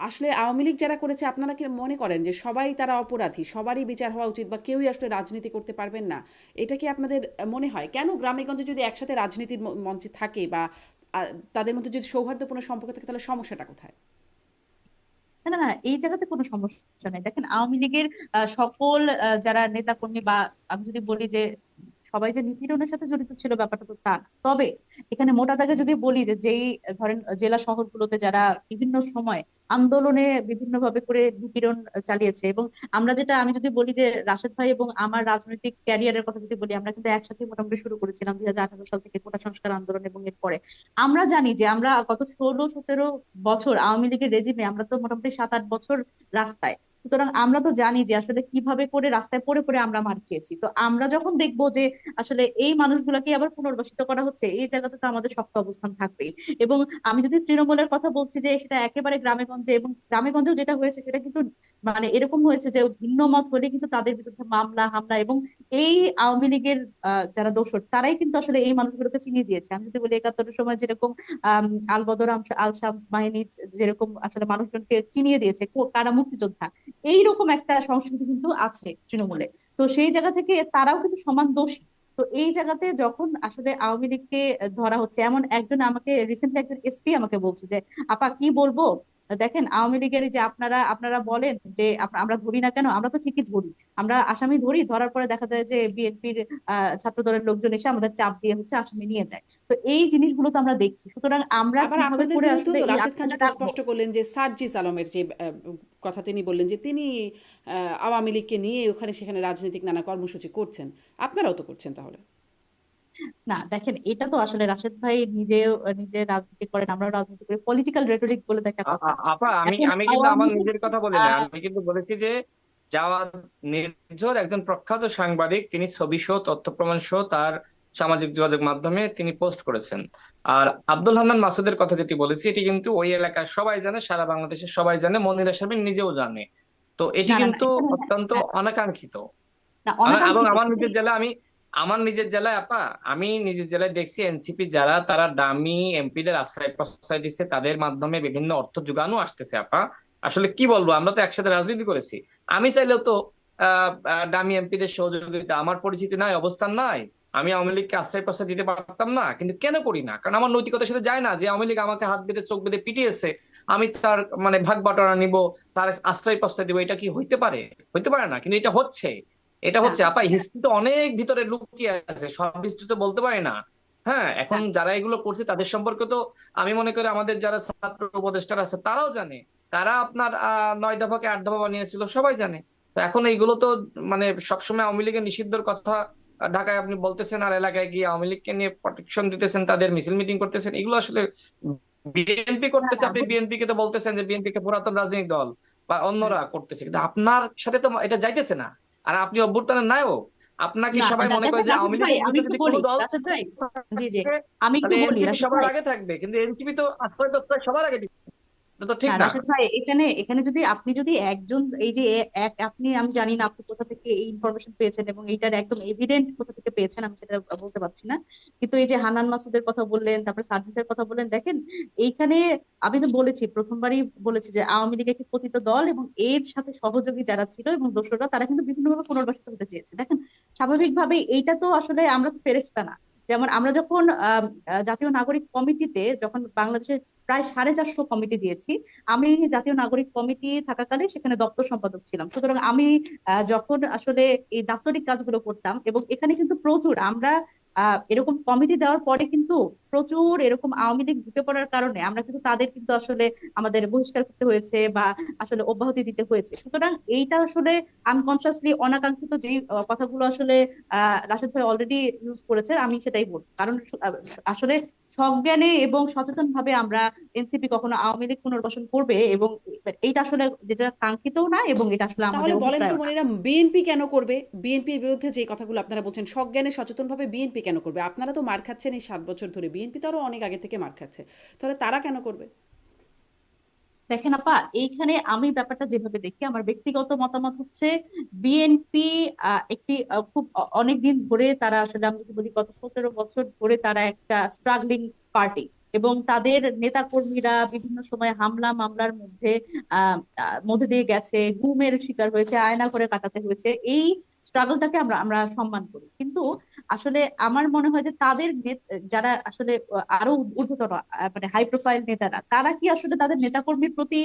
আসলে আওয়ামী লীগ যারা করেছে, আপনারা কি মনে করেন যে সবাই তারা অপরাধী, সবারই বিচার হওয়া উচিত, বা কেউই আসলে রাজনীতি করতে পারবেন না? এটা কি আপনাদের মনে হয়? কেন গ্রামে গঞ্জে যদি একসাথে রাজনীতির মঞ্চে থাকে বা তাদের মধ্যে যদি সৌহার্দ্যপূর্ণ সম্পর্ক থাকে, তাহলে সমস্যাটা কোথায়? না না না, এই জায়গাতে কোনো সমস্যা নেই। দেখেন, আওয়ামী লীগের সকল যারা নেতা কর্মী, বা আমি যদি বলি যে সবাই যে নিপীড়নের সাথে জড়িত ছিল, ব্যাপারটা তো তা না। তবে এখানে মোটা দাগে যদি বলি যে যেই ধরেন জেলা শহরগুলোতে যারা বিভিন্ন সময় আন্দোলনে বিভিন্ন ভাবে করে নিপীড়ন চালিয়েছে, এবং আমরা যেটা, আমি যদি বলি যে রাশেদ ভাই এবং আমার রাজনৈতিক ক্যারিয়ারের কথা যদি বলি, আমরা কিন্তু একসাথে মোটামুটি শুরু করেছিলাম 2018 সাল থেকে কোটা সংস্কার আন্দোলন, এবং এরপরে আমরা জানি যে আমরা গত 16-17 বছর আওয়ামী লীগের রেজিমে আমরা তো মোটামুটি 7-8 বছর রাস্তায়। সুতরাং আমরা তো জানি যে আসলে কিভাবে করে রাস্তায় পড়ে পড়ে আমরা মার খেয়েছি। তো আমরা যখন দেখবো যে আসলে এই মানুষগুলোকে আবার পুনর্বাসিত করা হচ্ছে, এই জায়গাতে তো আমাদের শক্ত অবস্থান থাকবেই। এবং আমি যদি তৃণমূলের কথা বলছি যে সেটা একেবারে গ্রামে গঞ্জে, এবং গ্রামে গঞ্জেও যেটা হয়েছে সেটা কিন্তু মানে এরকম হয়েছে যে ভিন্ন মত হলে কিন্তু তাদের বিরুদ্ধে মামলা হামলা, এবং এই আওয়ামী লীগের যারা দোসর তারাই কিন্তু আসলে এই মানুষগুলোকে চিনিয়ে দিয়েছে। আমি যদি বলি 71-এর সময় যেরকম আল বদর আল শামস বাহিনী যেরকম আসলে মানুষজনকে চিনিয়ে দিয়েছে কারা মুক্তিযোদ্ধা, এইরকম একটা সংস্কৃতি কিন্তু আছে তৃণমূলে। তো সেই জায়গা থেকে তারাও কিন্তু সমান দোষী। তো এই জায়গাতে যখন আসলে আওয়ামী লীগকে ধরা হচ্ছে, এমন একজন আমাকে রিসেন্টলি একজন এসপি আমাকে বলছে যে আপা কি বলবো, দেখেন আওয়ামী লীগের এই যে আপনারা আপনারা বলেন যে আমরা ধরি না কেন, আমরা তো ঠিকই ধরি, আমরা আসামি ধরি, ধরার পরে দেখা যায় যে বিএনপির ছাত্র দলের লোকজন এসে আমাদের চাপ দিয়ে হচ্ছে আসামি নিয়ে যায়। তো এই জিনিসগুলো তো আমরা দেখছি। সুতরাং আমরা আবার কিভাবে আপনাদের করে বিরুদ্ধেও আসলে তো এই রাশেদ খান আস্থাটা যেটা রাখবো। স্পষ্ট করলেন যে সার্জিস আলমের যে কথা তিনি বললেন যে তিনি আওয়ামী লীগকে নিয়ে ওখানে সেখানে রাজনৈতিক নানা কর্মসূচি করছেন। আপনারাও তো করছেন তাহলে। না দেখেন, এটা তো আসলে রাশেদ ভাই নিজেও নিজে রাজনীতি করেন, আমরা রাজনীতি করি, পলিটিক্যাল রেটরিক বলে তো একটা কথা আছে। আপা, আমি এখন আমি কিন্তু আওয়ামী আমার লীগ নিজের কথা বলি না, আহ আমি কিন্তু বলেছি যে জাওয়াদ নির্ঝর একজন প্রখ্যাত সাংবাদিক, তিনি ছবি সহ তথ্য প্রমাণ সহ তার সামাজিক যোগাযোগ মাধ্যমে তিনি পোস্ট করেছেন। আর আব্দুল হান্নান মাসুদের কথা যেটি বলেছি, এটি কিন্তু ওই এলাকার সবাই জানে, সারা বাংলাদেশের সবাই জানে, মনিরা শারমিন নিজেও জানে। তো এটি না না না, কিন্তু এখানে অত্যন্ত অনাকাঙ্ক্ষিত। না এবং অনাকাঙ্ক্ষিত আমার কিন্তু নিজের জেলা, আমার নিজের জেলায় আপা, আমি নিজের জেলায় দেখছি এনসিপি যারা, তারা ডামি এমপিদের আশ্রয় প্রশ্রয় দিচ্ছে, তাদের মাধ্যমে বিভিন্ন অর্থ যোগানো আসতেছে আপা। আসলে কি বলবো, আমরা তো একসাথে রাজনীতি করেছি। আমি চাইলেও তো ডামি এমপিদের সহযোগিতা, আমার পরিচিতি নাই, অবস্থান নাই, আমি আওয়ামী লীগকে আশ্রয় প্রশ্রয় দিতে পারতাম না। কিন্তু কেন করি না? কারণ আমার নৈতিকতার সাথে যায় না যে আওয়ামী লীগ আমাকে হাত বেঁধে চোখ বেঁধে পিটিয়েছে, আমি তার মানে ভাগ বাটোয়ারা নিব, তার আশ্রয় প্রশ্রয় দিব। এটা কি হইতে পারে? হইতে পারে না, কিন্তু এটা হচ্ছে। এটা না হচ্ছে আপা, হিস্ট্রি তো অনেক ভিতরে লুকিয়ে আছে, সব হিস্ট্রি তো বলতে পারি না। হ্যাঁ, এখন না যারা এগুলো করছে তাদের সম্পর্কে তো আমি মনে করি আমাদের যারা ছাত্র উপদেষ্টারা আছে তারাও জানে। তারা আপনার 9 দফাকে 8 দফা বানিয়েছিল, সবাই জানে। তো এখন এইগুলো তো মানে সবসময় আওয়ামী লীগের নিষিদ্ধর কথা ঢাকায় আপনি বলতেছেন, আর এলাকায় গিয়ে আওয়ামী লীগকে নিয়ে প্রটেকশন দিতেছেন, তাদের মিছিল মিটিং করতেছেন। এগুলো আসলে বিএনপি না করতেছে, না আপনি বিএনপি কে তো বলতেছেন যে বিএনপি কে পুরাতন রাজনৈতিক দল বা অন্যরা করতেছে, কিন্তু আপনার সাথে তো এটা যাইতেছে না। আর আপনি অভ্যুত্থানের নায়ক, আপনাকে না সবাই মনে দেখেন করে যে রাশেদ আওয়ামী ভাই, লীগের আমি বিরুদ্ধে একটু যদি কোনো বলি দল রাশেদ ভাই, জি জি, থাকে, আমি একটু তাহলে বলি এনসিপি রাশেদ সবার ভাই। আগে থাকবে, কিন্তু এনসিপি তো আশ্রয় প্রশ্রয় সবার আগে দিচ্ছে। এটা তো ঠিক না না। রাশেদ ভাই, এখানে এখানে যদি আপনি যদি একজন এই যে এক আপনি, আমি জানি না আপনি কোথা থেকে এই ইনফরমেশন পেয়েছেন এবং এইটার একদম এভিডেন্ট কোথা থেকে পেয়েছেন, আমি সেটা বলতে পারছি না। কিন্তু এই যে হান্নান মাসুদের কথা বললেন, তারপর সার্জিসের কথা বললেন, দেখেন এইখানে আমি তো বলেছি, প্রথমবারই বলেছি যে আওয়ামী লীগ একটি পতিত দল, এবং এর সাথে সহযোগী যারা ছিল এবং দোসররা তারা কিন্তু বিভিন্নভাবে পুনর্বাসিত হতে চেয়েছে। দেখেন স্বাভাবিকভাবে এইটা তো আসলে আমরা তো ফেরেশতা না। যেমন আমরা যখন জাতীয় নাগরিক কমিটিতে যখন বাংলাদেশের প্রায় 450 কমিটি দিয়েছি, আমি জাতীয় নাগরিক কমিটি থাকাকালে সেখানে দপ্তর সম্পাদক ছিলাম। সুতরাং আমি যখন আসলে এই দাপ্তরিক কাজগুলো করতাম, এবং এখানে কিন্তু প্রচুর আমরা এরকম কমিটি দেওয়ার পরে কিন্তু প্রচুর এরকম আওয়ামী লীগ ঢুকে পড়ার কারণে আমরা কিন্তু তাদের কিন্তু আসলে আমাদের বহিষ্কার করতে হয়েছে বা আসলে অব্যাহতি দিতে হয়েছে। সুতরাং এইটা আসলে আনকনসিয়াসলি অনাকাঙ্ক্ষিত যেই কথাগুলো আসলে রাশেদ ভাই অলরেডি ইউজ করেছে, আমি সেটাই বলবো। কারণ আসলে সজ্ঞানে এবং সচেতন ভাবে আমরা এনসিপি কখনো আওয়ামী লীগ পুনর্বাসন করবে, এবং এইটা আসলে যেটা কাঙ্ক্ষিতও না, এবং এটা আসলে তাহলে আমাদের বলেন তো অভিপ্রায় না। মনিরা, বিএনপি কেন করবে? বিএনপির বিরুদ্ধে যে কথাগুলো আপনারা বলছেন সজ্ঞানে সচেতনভাবে, বিএনপি কেন করবে? আপনারা তো মার খাচ্ছেন এই 7 বছর ধরে, বিএনপি তো আরো অনেক আগে থেকে মার খাচ্ছে, তাহলে তারা কেন করবে? দেখেন আপা, এইখানে আমি ব্যাপারটা যেভাবে দেখি, আমার ব্যক্তিগত মতামত হচ্ছে বিএনপি একটি খুব অনেক দিন ধরে তারা আসলে, আমি যদি বলি গত 17 বছর ধরে তারা একটা স্ট্রাগলিং পার্টি, এবং তাদের নেতা কর্মীরা বিভিন্ন সময় হামলা মামলার মধ্যে দিয়ে গেছে, গুমের শিকার হয়েছে, আয়না করে কাটাতে হয়েছে। এই স্ট্রাগলটাকে আমরা আমরা সম্মান করি, কিন্তু আসলে আমার মনে হয় যে তাদের যারা আসলে আরো ঊর্ধ্বতন মানে হাই প্রোফাইল নেতারা, তারা কি আসলে তাদের নেতাকর্মীর প্রতি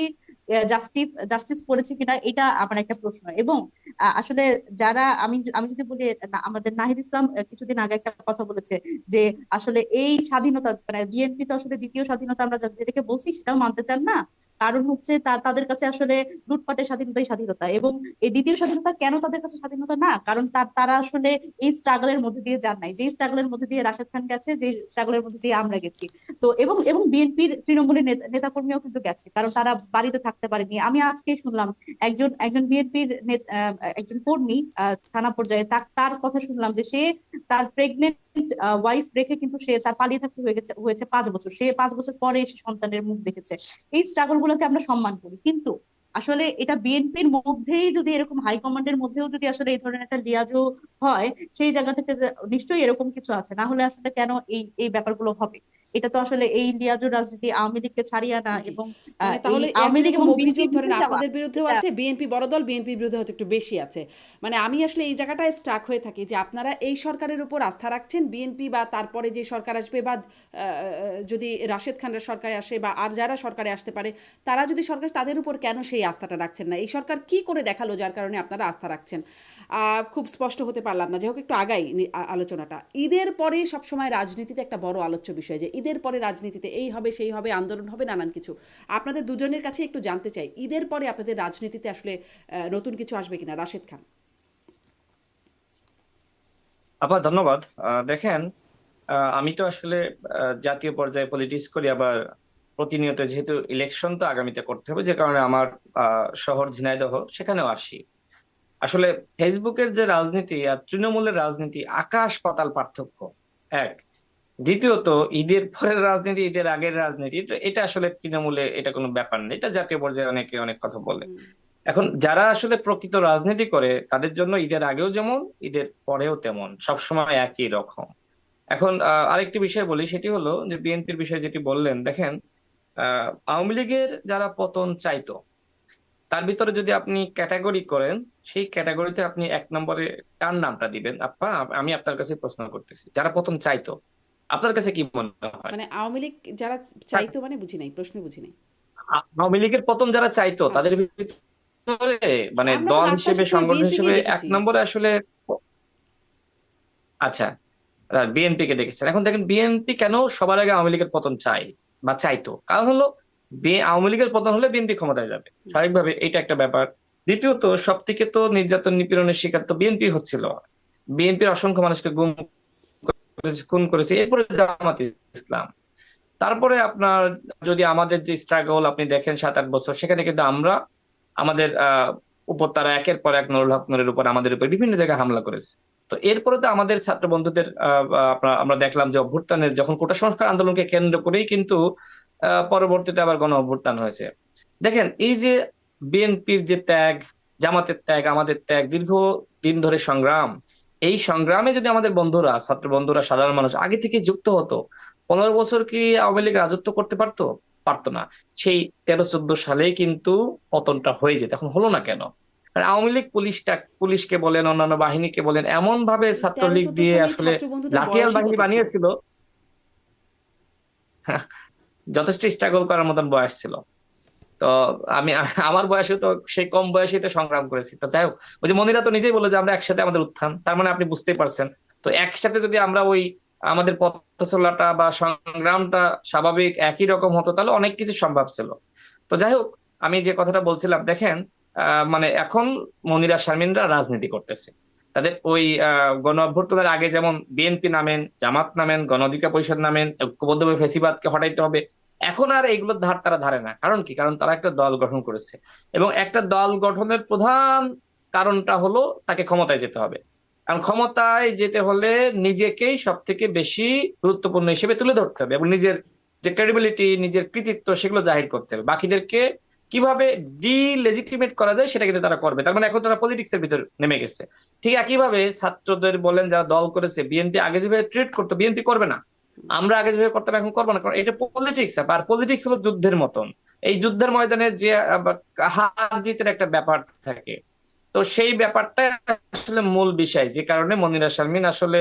জাস্টিস করেছে কিনা, এটা আমার একটা প্রশ্ন। এবং আসলে যারা, আমি আমি যদি বলি, আমাদের নাহিদ ইসলাম কিছুদিন আগে একটা কথা বলেছে যে আসলে এই স্বাধীনতা মানে বিএনপি তো আসলে দ্বিতীয় স্বাধীনতা আমরা যেটাকে বলছি সেটাও মানতে চান না, কারণ হচ্ছে তাদের কাছে আসলে লুটপাটের স্বাধীনতাই স্বাধীনতা, এবং এই দ্বিতীয় স্বাধীনতা কেন তাদের কাছে স্বাধীনতা না, কারণ তারা আসলে এই স্ট্রাগলের মধ্যে দিয়ে যান নাই, যে স্ট্রাগলের মধ্যে দিয়ে রাশেদ খান গেছে, যে স্ট্রাগলের মধ্যে দিয়ে আমরা গেছি। তো এবং এবং বিএনপির তৃণমূলের নেতাকর্মীও কিন্তু গেছে, কারণ তারা বাড়িতে থাকতে পারেনি। আমি আজকেই শুনলাম একজন একজন বিএনপির একজন কর্মী থানা পর্যায়ে তার কথা শুনলাম যে সে তার প্রেগনেন্ট ওয়াইফ রেখে কিন্তু সে তার পালিয়ে থাকতে হয়েছে 5 বছর, সে 5 বছর পরে এসে সন্তানের মুখ দেখেছে। এই স্ট্রাগল গুলোকে আমরা সম্মান করি, কিন্তু আসলে এটা বিএনপির মধ্যেই যদি এরকম হাইকমান্ডের মধ্যেও যদি আসলে এই ধরনের একটা লিয়াজও হয়, সেই জায়গা থেকে নিশ্চয়ই এরকম কিছু আছে, না হলে আসলে কেন এই এই ব্যাপারগুলো হবে? এটা তো আসলে এই লিয়াজুর রাজনীতি আওয়ামী লীগকে ছাড়িয়ে আনা জি, এবং মানে এই তাহলে আওয়ামী একই লীগ রকম এবং অভিযোগ বিএনপির ধরেন মিশে যাওয়া, আপনাদের বিরুদ্ধেও এটা আছে, বিএনপি বড় দল, বিএনপির বিরুদ্ধে হয়তো একটু বেশি আছে। মানে আমি আসলে এই জায়গাটায় স্টাক হয়ে থাকি যে আপনারা এই সরকারের উপর আস্থা রাখছেন, বিএনপি বা তারপরে যে সরকার আসবে বা যদি রাশেদ খানের সরকার আসে বা আর যারা সরকারে আসতে পারে তারা যদি সরকার, তাদের উপর কেন সেই আস্থাটা রাখছেন না? এই সরকার কি করে দেখালো যার কারণে আপনারা আস্থা রাখছেন? খুব স্পষ্ট হতে পারলাম না, যাই হোক একটু আগাই আলোচনাটা। ঈদের পরে সবসময় রাজনীতিতে একটা বড় আলোচ্য বিষয় যে ঈদের পরে রাজনীতিতে এই হবে সেই হবে, আন্দোলন হবে, নানান কিছু। আপনাদের দুজনের কাছে একটু জানতে চাই, ঈদের পরে আপনাদের রাজনীতিতে আসলে নতুন কিছু আসবে কিনা? রাশেদ খান। আবার ধন্যবাদ। দেখেন, আমি তো আসলে জাতীয় পর্যায়ে পলিটিক্স করি, আবার প্রতিনিয়ত যেহেতু ইলেকশন তো আগামীতে করতে হবে, যে কারণে আমার শহর ঝিনাইদহ, সেখানেও আসি। আসলে ফেসবুকের যে রাজনীতি আর তৃণমূলের রাজনীতি আকাশ পাতাল পার্থক্য। এক, দ্বিতীয়ত ঈদের পরের রাজনীতি, ঈদের আগের রাজনীতি, এটা আসলে তৃণমূলে এটা কোনো ব্যাপার নেই, এটা জাতীয় পর্যায়ে অনেকে অনেক কথা বলে। হুম। এখন যারা আসলে প্রকৃত রাজনীতি করে তাদের জন্য ঈদের আগেও যেমন, ঈদের পরেও তেমন, সবসময় একই রকম। এখন আরেকটি বিষয় বলি, সেটি হলো যে বিএনপির বিষয়ে যেটি বললেন, দেখেন, আওয়ামী লীগের যারা পতন চাইতো তার ভিতরে যদি আপনি ক্যাটাগরি করেন, সেই ক্যাটাগরিতে আপনি 1 নম্বরে কার নামটা দিবেন আপা? আমি আপনার কাছে প্রশ্ন করতেছি, যারা পতন চাইতো, আপনার কাছে কি মনে হয়? মানে আওয়ামী লীগ যারা চাইতো, মানে বুঝি নাই, প্রশ্ন বুঝি নাই। আওয়ামী লীগের পতন যারা চাইতো তাদের আচ্ছা, ভিতরে, মানে আমরা তো দল রাস্তায় হিসেবে, সবসময় সংগঠন বিএনপি হিসেবে কেই এক দেখেছি। নম্বরে আসলে, আচ্ছা, বিএনপি কে দেখেছেন। এখন দেখেন, বিএনপি কেন সবার আগে আওয়ামী লীগের পতন চাই বা চাইতো, কারণ হলো আওয়ামী লীগের পতন হলে বিএনপি ক্ষমতায় যাবে, হুম। স্বাভাবিকভাবে এটা একটা ব্যাপার। দ্বিতীয়ত, সব থেকে তো নির্যাতন নিপীড়নের শিকার তো বিএনপি হচ্ছিল, বিএনপির অসংখ্য মানুষকে গুম করেছে, খুন করেছে, এরপরে জামাত ইসলাম। তারপরে আপনার যদি আমাদের যে স্ট্রাগল আপনি দেখেন 7-8 বছর, সেখানে কিন্তু আমরা আমাদের উপর তারা একের পর এক নুরুল হক নূরের উপর, আমাদের উপর বিভিন্ন জায়গায় হামলা করেছে। তো এরপরে তো আমাদের ছাত্র বন্ধুদের আমরা দেখলাম যে অভ্যুত্থানের, যখন কোটা সংস্কার আন্দোলনকে কেন্দ্র করেই কিন্তু পরবর্তীতে আবার গণ অভ্যুত্থান হয়েছে। দেখেন, এই যে বিএনপির যে ত্যাগ, জামাতের ত্যাগ, আমাদের ত্যাগ, দীর্ঘ দিন ধরে সংগ্রাম, এই সংগ্রামে যদি আমাদের বন্ধুরা, ছাত্র বন্ধুরা, সাধারণ মানুষ আগে থেকে যুক্ত হতো, 15 বছর কি আওয়ামী লীগ রাজত্ব করতে পারতো? পারতো না। সেই 13-14 সালেই কিন্তু পতনটা হয়ে যেত। এখন হলো না কেন? কারণ আওয়ামী লীগ পুলিশকে বলেন, অন্যান্য বাহিনীকে বলেন, এমন ভাবে এই তেরো ছাত্রলীগ চোদ্দ দিয়ে সালে আসলে ছাত্র বন্ধুদের লাঠিয়াল বয়সই বাহিনী কত ছিল? বানিয়েছিল, যথেষ্ট স্ট্রাগল করার মতন বয়স ছিল। তো আমি আমার বয়সে তো, সেই কম বয়সেই তো সংগ্রাম করেছি। তো যাই হোক, ওই যে মনিরা তো নিজেই বললো যে আমরা একসাথে আমাদের উত্থান, তার মানে আপনি বুঝতেই পারছেন। তো একসাথে যদি আমরা ওই আমাদের পথ চলাটা বা সংগ্রামটা স্বাভাবিক একই রকম হতো, তাহলে অনেক কিছু সম্ভব ছিল। তো যাই হোক, আমি যে কথাটা বলছিলাম, দেখেন, মানে এখন মনিরা শারমিনরা রাজনীতি করতেছে, তাদের ওই গণ অভ্যুত্থানের আগে যেমন বিএনপি নামেন, জামাত নামেন, গণ অধিকার পরিষদ নামেন, ঐক্যবদ্ধভাবে ফ্যাসিবাদকে হটাইতে হবে, এখন আর এইগুলোর ধার তারা ধারে না। কারণ কি? কারণ তারা একটা দল গঠন করেছে, এবং একটা দল গঠনের প্রধান কারণটা হলো তাকে ক্ষমতায় যেতে হবে। কারণ ক্ষমতায় যেতে হলে নিজেকেই সব থেকে বেশি গুরুত্বপূর্ণ হিসেবে তুলে ধরতে হবে, এবং নিজের যে ক্রেডিবিলিটি, নিজের কৃতিত্ব, সেগুলো জাহির করতে হবে। বাকিদেরকে কিভাবে ডিলেজিটিমেট করা যায় সেটা কিন্তু তারা করবে। তার মানে এখন তারা পলিটিক্স এর ভিতর নেমে গেছে। ঠিক একইভাবে ছাত্রদের বলেন, যারা দল করেছে, বিএনপি আগে যেভাবে ট্রিট করতো, বিএনপি করবে না। আমরা আগে যেভাবে করতাম এখন করবো না, কারণ এটা পলিটিক্স। আর পলিটিক্স হলো যুদ্ধের মতন। এই যুদ্ধের ময়দানে যে হার জিতের একটা ব্যাপার থাকে, তো সেই ব্যাপারটা আসলে মূল বিষয়, যে কারণে মনিরা শারমিন আসলে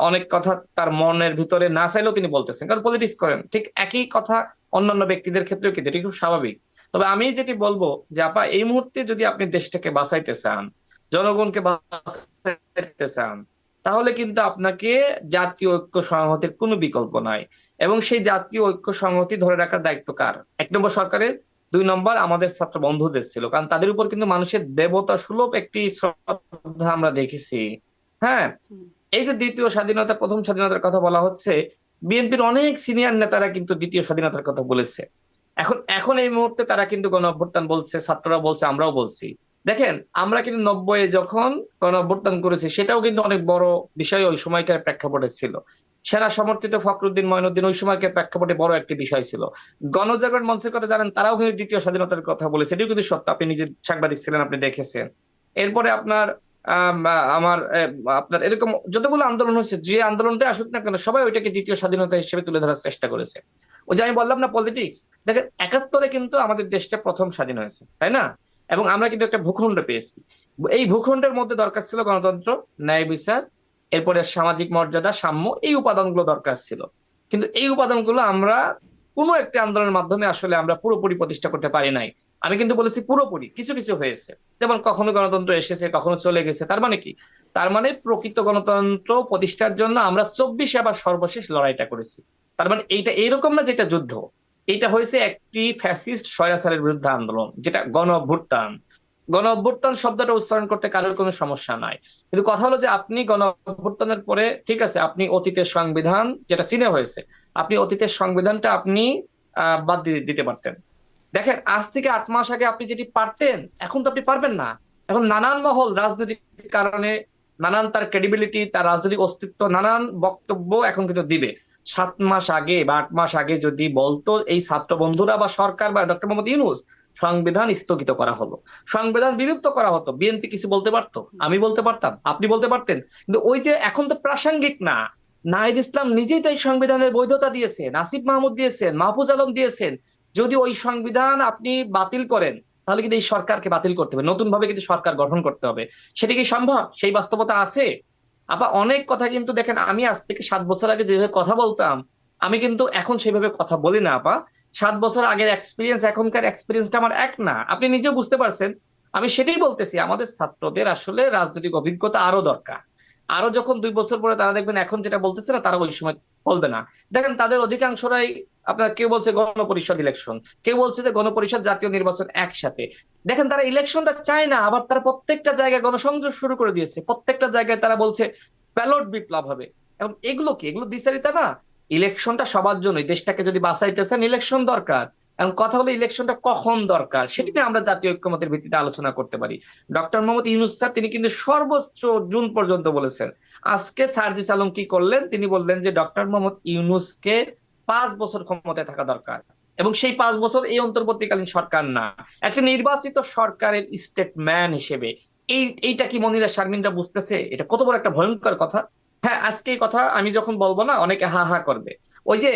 অনেক কথা তার মনের ভিতরে না চাইলেও তিনি বলতেছেন, কারণ পলিটিক্স করেন। ঠিক একই কথা অন্যান্য ব্যক্তিদের ক্ষেত্রেও কিন্তু এটি খুব স্বাভাবিক। তবে আমি যেটি বলবো, যে আপা, এই মুহূর্তে যদি আপনি দেশটাকে বাঁচাইতে চান, জনগণকে বাঁচাইতে চান, তাহলে কিন্তু আপনাকে জাতীয় ঐক্য সংহতির কোনো বিকল্প নাই। এবং সেই জাতীয় ঐক্য সংহতি ধরে রাখার দায়িত্ব কার? 1 নম্বর সরকারের, 2 নম্বর আমাদের ছাত্র বন্ধুদের ছিল, কারণ তাদের উপর কিন্তু মানুষের দেবতা সুলভ একটি শ্রদ্ধা আমরা দেখেছি। হ্যাঁ, হুম, এই যে দ্বিতীয় স্বাধীনতা প্রথম স্বাধীনতার কথা বলা হচ্ছে, বিএনপির অনেক সিনিয়র নেতারা কিন্তু দ্বিতীয় স্বাধীনতার কথা বলেছে। এখন এখন এই মুহূর্তে তারা কিন্তু গণ অভ্যুত্থান বলছে, ছাত্ররা বলছে, আমরাও বলছি। দেখেন, আমরা কিন্তু 90-এ যখন গণ অভ্যুত্থান করেছি, সেটাও কিন্তু অনেক বড় বিষয় ওই সময়কার প্রেক্ষাপটে ছিল। সেনা সমর্থিত ফখরুদ্দিন মঈনুদ্দিন ওই সময়কার প্রেক্ষাপটে বড় একটি বিষয় ছিল। গণজাগরণ মঞ্চের কথা জানেন, তারাও কিন্তু দ্বিতীয় স্বাধীনতার কথা বলেছে, এটিও কিন্তু সত্য, আপনি নিজে সাংবাদিক ছিলেন, আপনি দেখেছেন। এরপরে আপনার আমার আপনার এরকম যতগুলো আন্দোলন হচ্ছে, যে আন্দোলনটা আসুক না কেন, সবাই ওইটাকে দ্বিতীয় স্বাধীনতা হিসেবে তুলে ধরার চেষ্টা করেছে। ওই যে আমি বললাম না, পলিটিক্স। দেখেন, 71-এ কিন্তু আমাদের দেশটা প্রথম স্বাধীন হয়েছে, তাই না? এবং আমরা কিন্তু একটা ভূখণ্ড পেয়েছি। এই ভূখণ্ডের মধ্যে দরকার ছিল গণতন্ত্র, ন্যায় বিচার, এরপরে সামাজিক মর্যাদা, সাম্য, এই উপাদানগুলো দরকার ছিল। কিন্তু এই উপাদানগুলো আমরা কোনো একটা আন্দোলনের মাধ্যমে আসলে আমরা পুরোপুরি প্রতিষ্ঠা করতে পারি নাই। আমি কিন্তু বলেছি পুরোপুরি, কিছু কিছু হয়েছে। যেমন কখনো গণতন্ত্র এসেছে, কখনো চলে গেছে। তার মানে কি? তার মানে প্রকৃত গণতন্ত্র প্রতিষ্ঠার জন্য আমরা 24-এ আবার সর্বশেষ লড়াইটা করেছি। তার মানে এইটা এরকম না যেটা যুদ্ধ, এটা হয়েছে একটি ফ্যাসিস্ট স্বৈরাচারের বিরুদ্ধে আন্দোলন, যেটা গণ অভ্যুত্থান। গণ অভ্যুত্থান শব্দটা উচ্চারণ করতে কারোর কোনো সমস্যা নাই, কিন্তু কথা হলো যে আপনি গণ অভ্যুত্থানের পরে, ঠিক আছে, আপনি অতীতের সংবিধান যেটা চীনে হয়েছে, আপনি অতীতের সংবিধানটা আপনি বাদ দিয়ে দিতে পারতেন। দেখেন, আজ থেকে 8 মাস আগে আপনি যেটি পারতেন, এখন তো আপনি পারবেন না। এখন নানান মহল রাজনৈতিক কারণে, নানান তার ক্রেডিবিলিটি, তার রাজনৈতিক অস্তিত্ব, নানান বক্তব্য এখন কিন্তু দিবে। 7 মাস আগে বা 8 মাস আগে যদি বলতো এই ছাত্র বন্ধুরা বা সরকার বা ডক্টর মোহাম্মদ ইউনূস, সংবিধান স্থগিত করা হলো, সংবিধান বিলুপ্ত করা হতো, বিএনপি কিছু বলতে পারতো? আমি বলতে পারতাম, আপনি বলতে পারতেন? কিন্তু ওই যে এখন তো প্রাসঙ্গিক না। নাহিদ ইসলাম নিজেই তো এই সংবিধানের বৈধতা দিয়েছেন, আসিফ মাহমুদ দিয়েছেন, মাহফুজ আলম দিয়েছেন। যদি ওই সংবিধান আপনি বাতিল করেন, তাহলে কিন্তু এই সরকারকে বাতিল করতে হবে, নতুন ভাবে কিন্তু সরকার গঠন করতে হবে। সেটা কি সম্ভব? সেই বাস্তবতা আছে। আবার অনেক কথা কিন্তু দেখেন, আমি আজ থেকে 7 বছর আগে যেভাবে কথা বলতাম, আমি কিন্তু এখন সেভাবে কথা বলি না আপা। 7 বছর আগের এক্সপিরিয়েন্স এখনকার এক্সপিরিয়েন্সটা আমার এক না, আপনি নিজেও বুঝতে পারছেন। আমি সেটাই বলতেছি, আমাদের ছাত্রদের আসলে রাজনৈতিক অভিজ্ঞতা আরো দরকার। আরো যখন 2 বছর পরে তারা দেখবেন এখন যেটা বলতেছে না, তারা ওই সময় বলবে না। দেখেন, তাদের অধিকাংশরাই, আপনার কেউ বলছে গণপরিষদ ইলেকশন, কেউ বলছে যে গণপরিষদ জাতীয় নির্বাচন একসাথে। দেখেন, তারা ইলেকশনটা চায় না, আবার তারা প্রত্যেকটা জায়গায় গণসংযোগ শুরু করে দিয়েছে, প্রত্যেকটা জায়গায় তারা বলছে ব্যালট বিপ্লব হবে। এখন এগুলো কি? এগুলো দ্বিচারিতা না? ইলেকশনটা সবার জন্য, দেশটাকে যদি বাঁচাইতে চান ইলেকশন দরকার। এখন কথা হলো ইলেকশনটা কখন দরকার, সেটি হুম, নিয়ে আমরা জাতীয় ঐক্যমতের ভিত্তিতে আলোচনা করতে পারি। ডক্টর মোহাম্মদ ইউনূস স্যার, তিনি কিন্তু সর্বোচ্চ জুন পর্যন্ত বলেছেন। আজকে সার্জিস আলম কি করলেন? তিনি বললেন যে ডক্টর মোহাম্মদ ইউনূসকে 5 বছর ক্ষমতায় থাকা দরকার, এবং সেই 5 বছর এই অন্তর্বর্তীকালীন সরকার না, একটা নির্বাচিত সরকারের স্টেটম্যান হিসেবে। এইটা কি মনিরা শারমিনরা বুঝতেছে? এটা কত বড় একটা ভয়ঙ্কর কথা। হ্যাঁ, আজকে এই কথা আমি যখন বলবো না, অনেকে হা হা করবে। ওই যে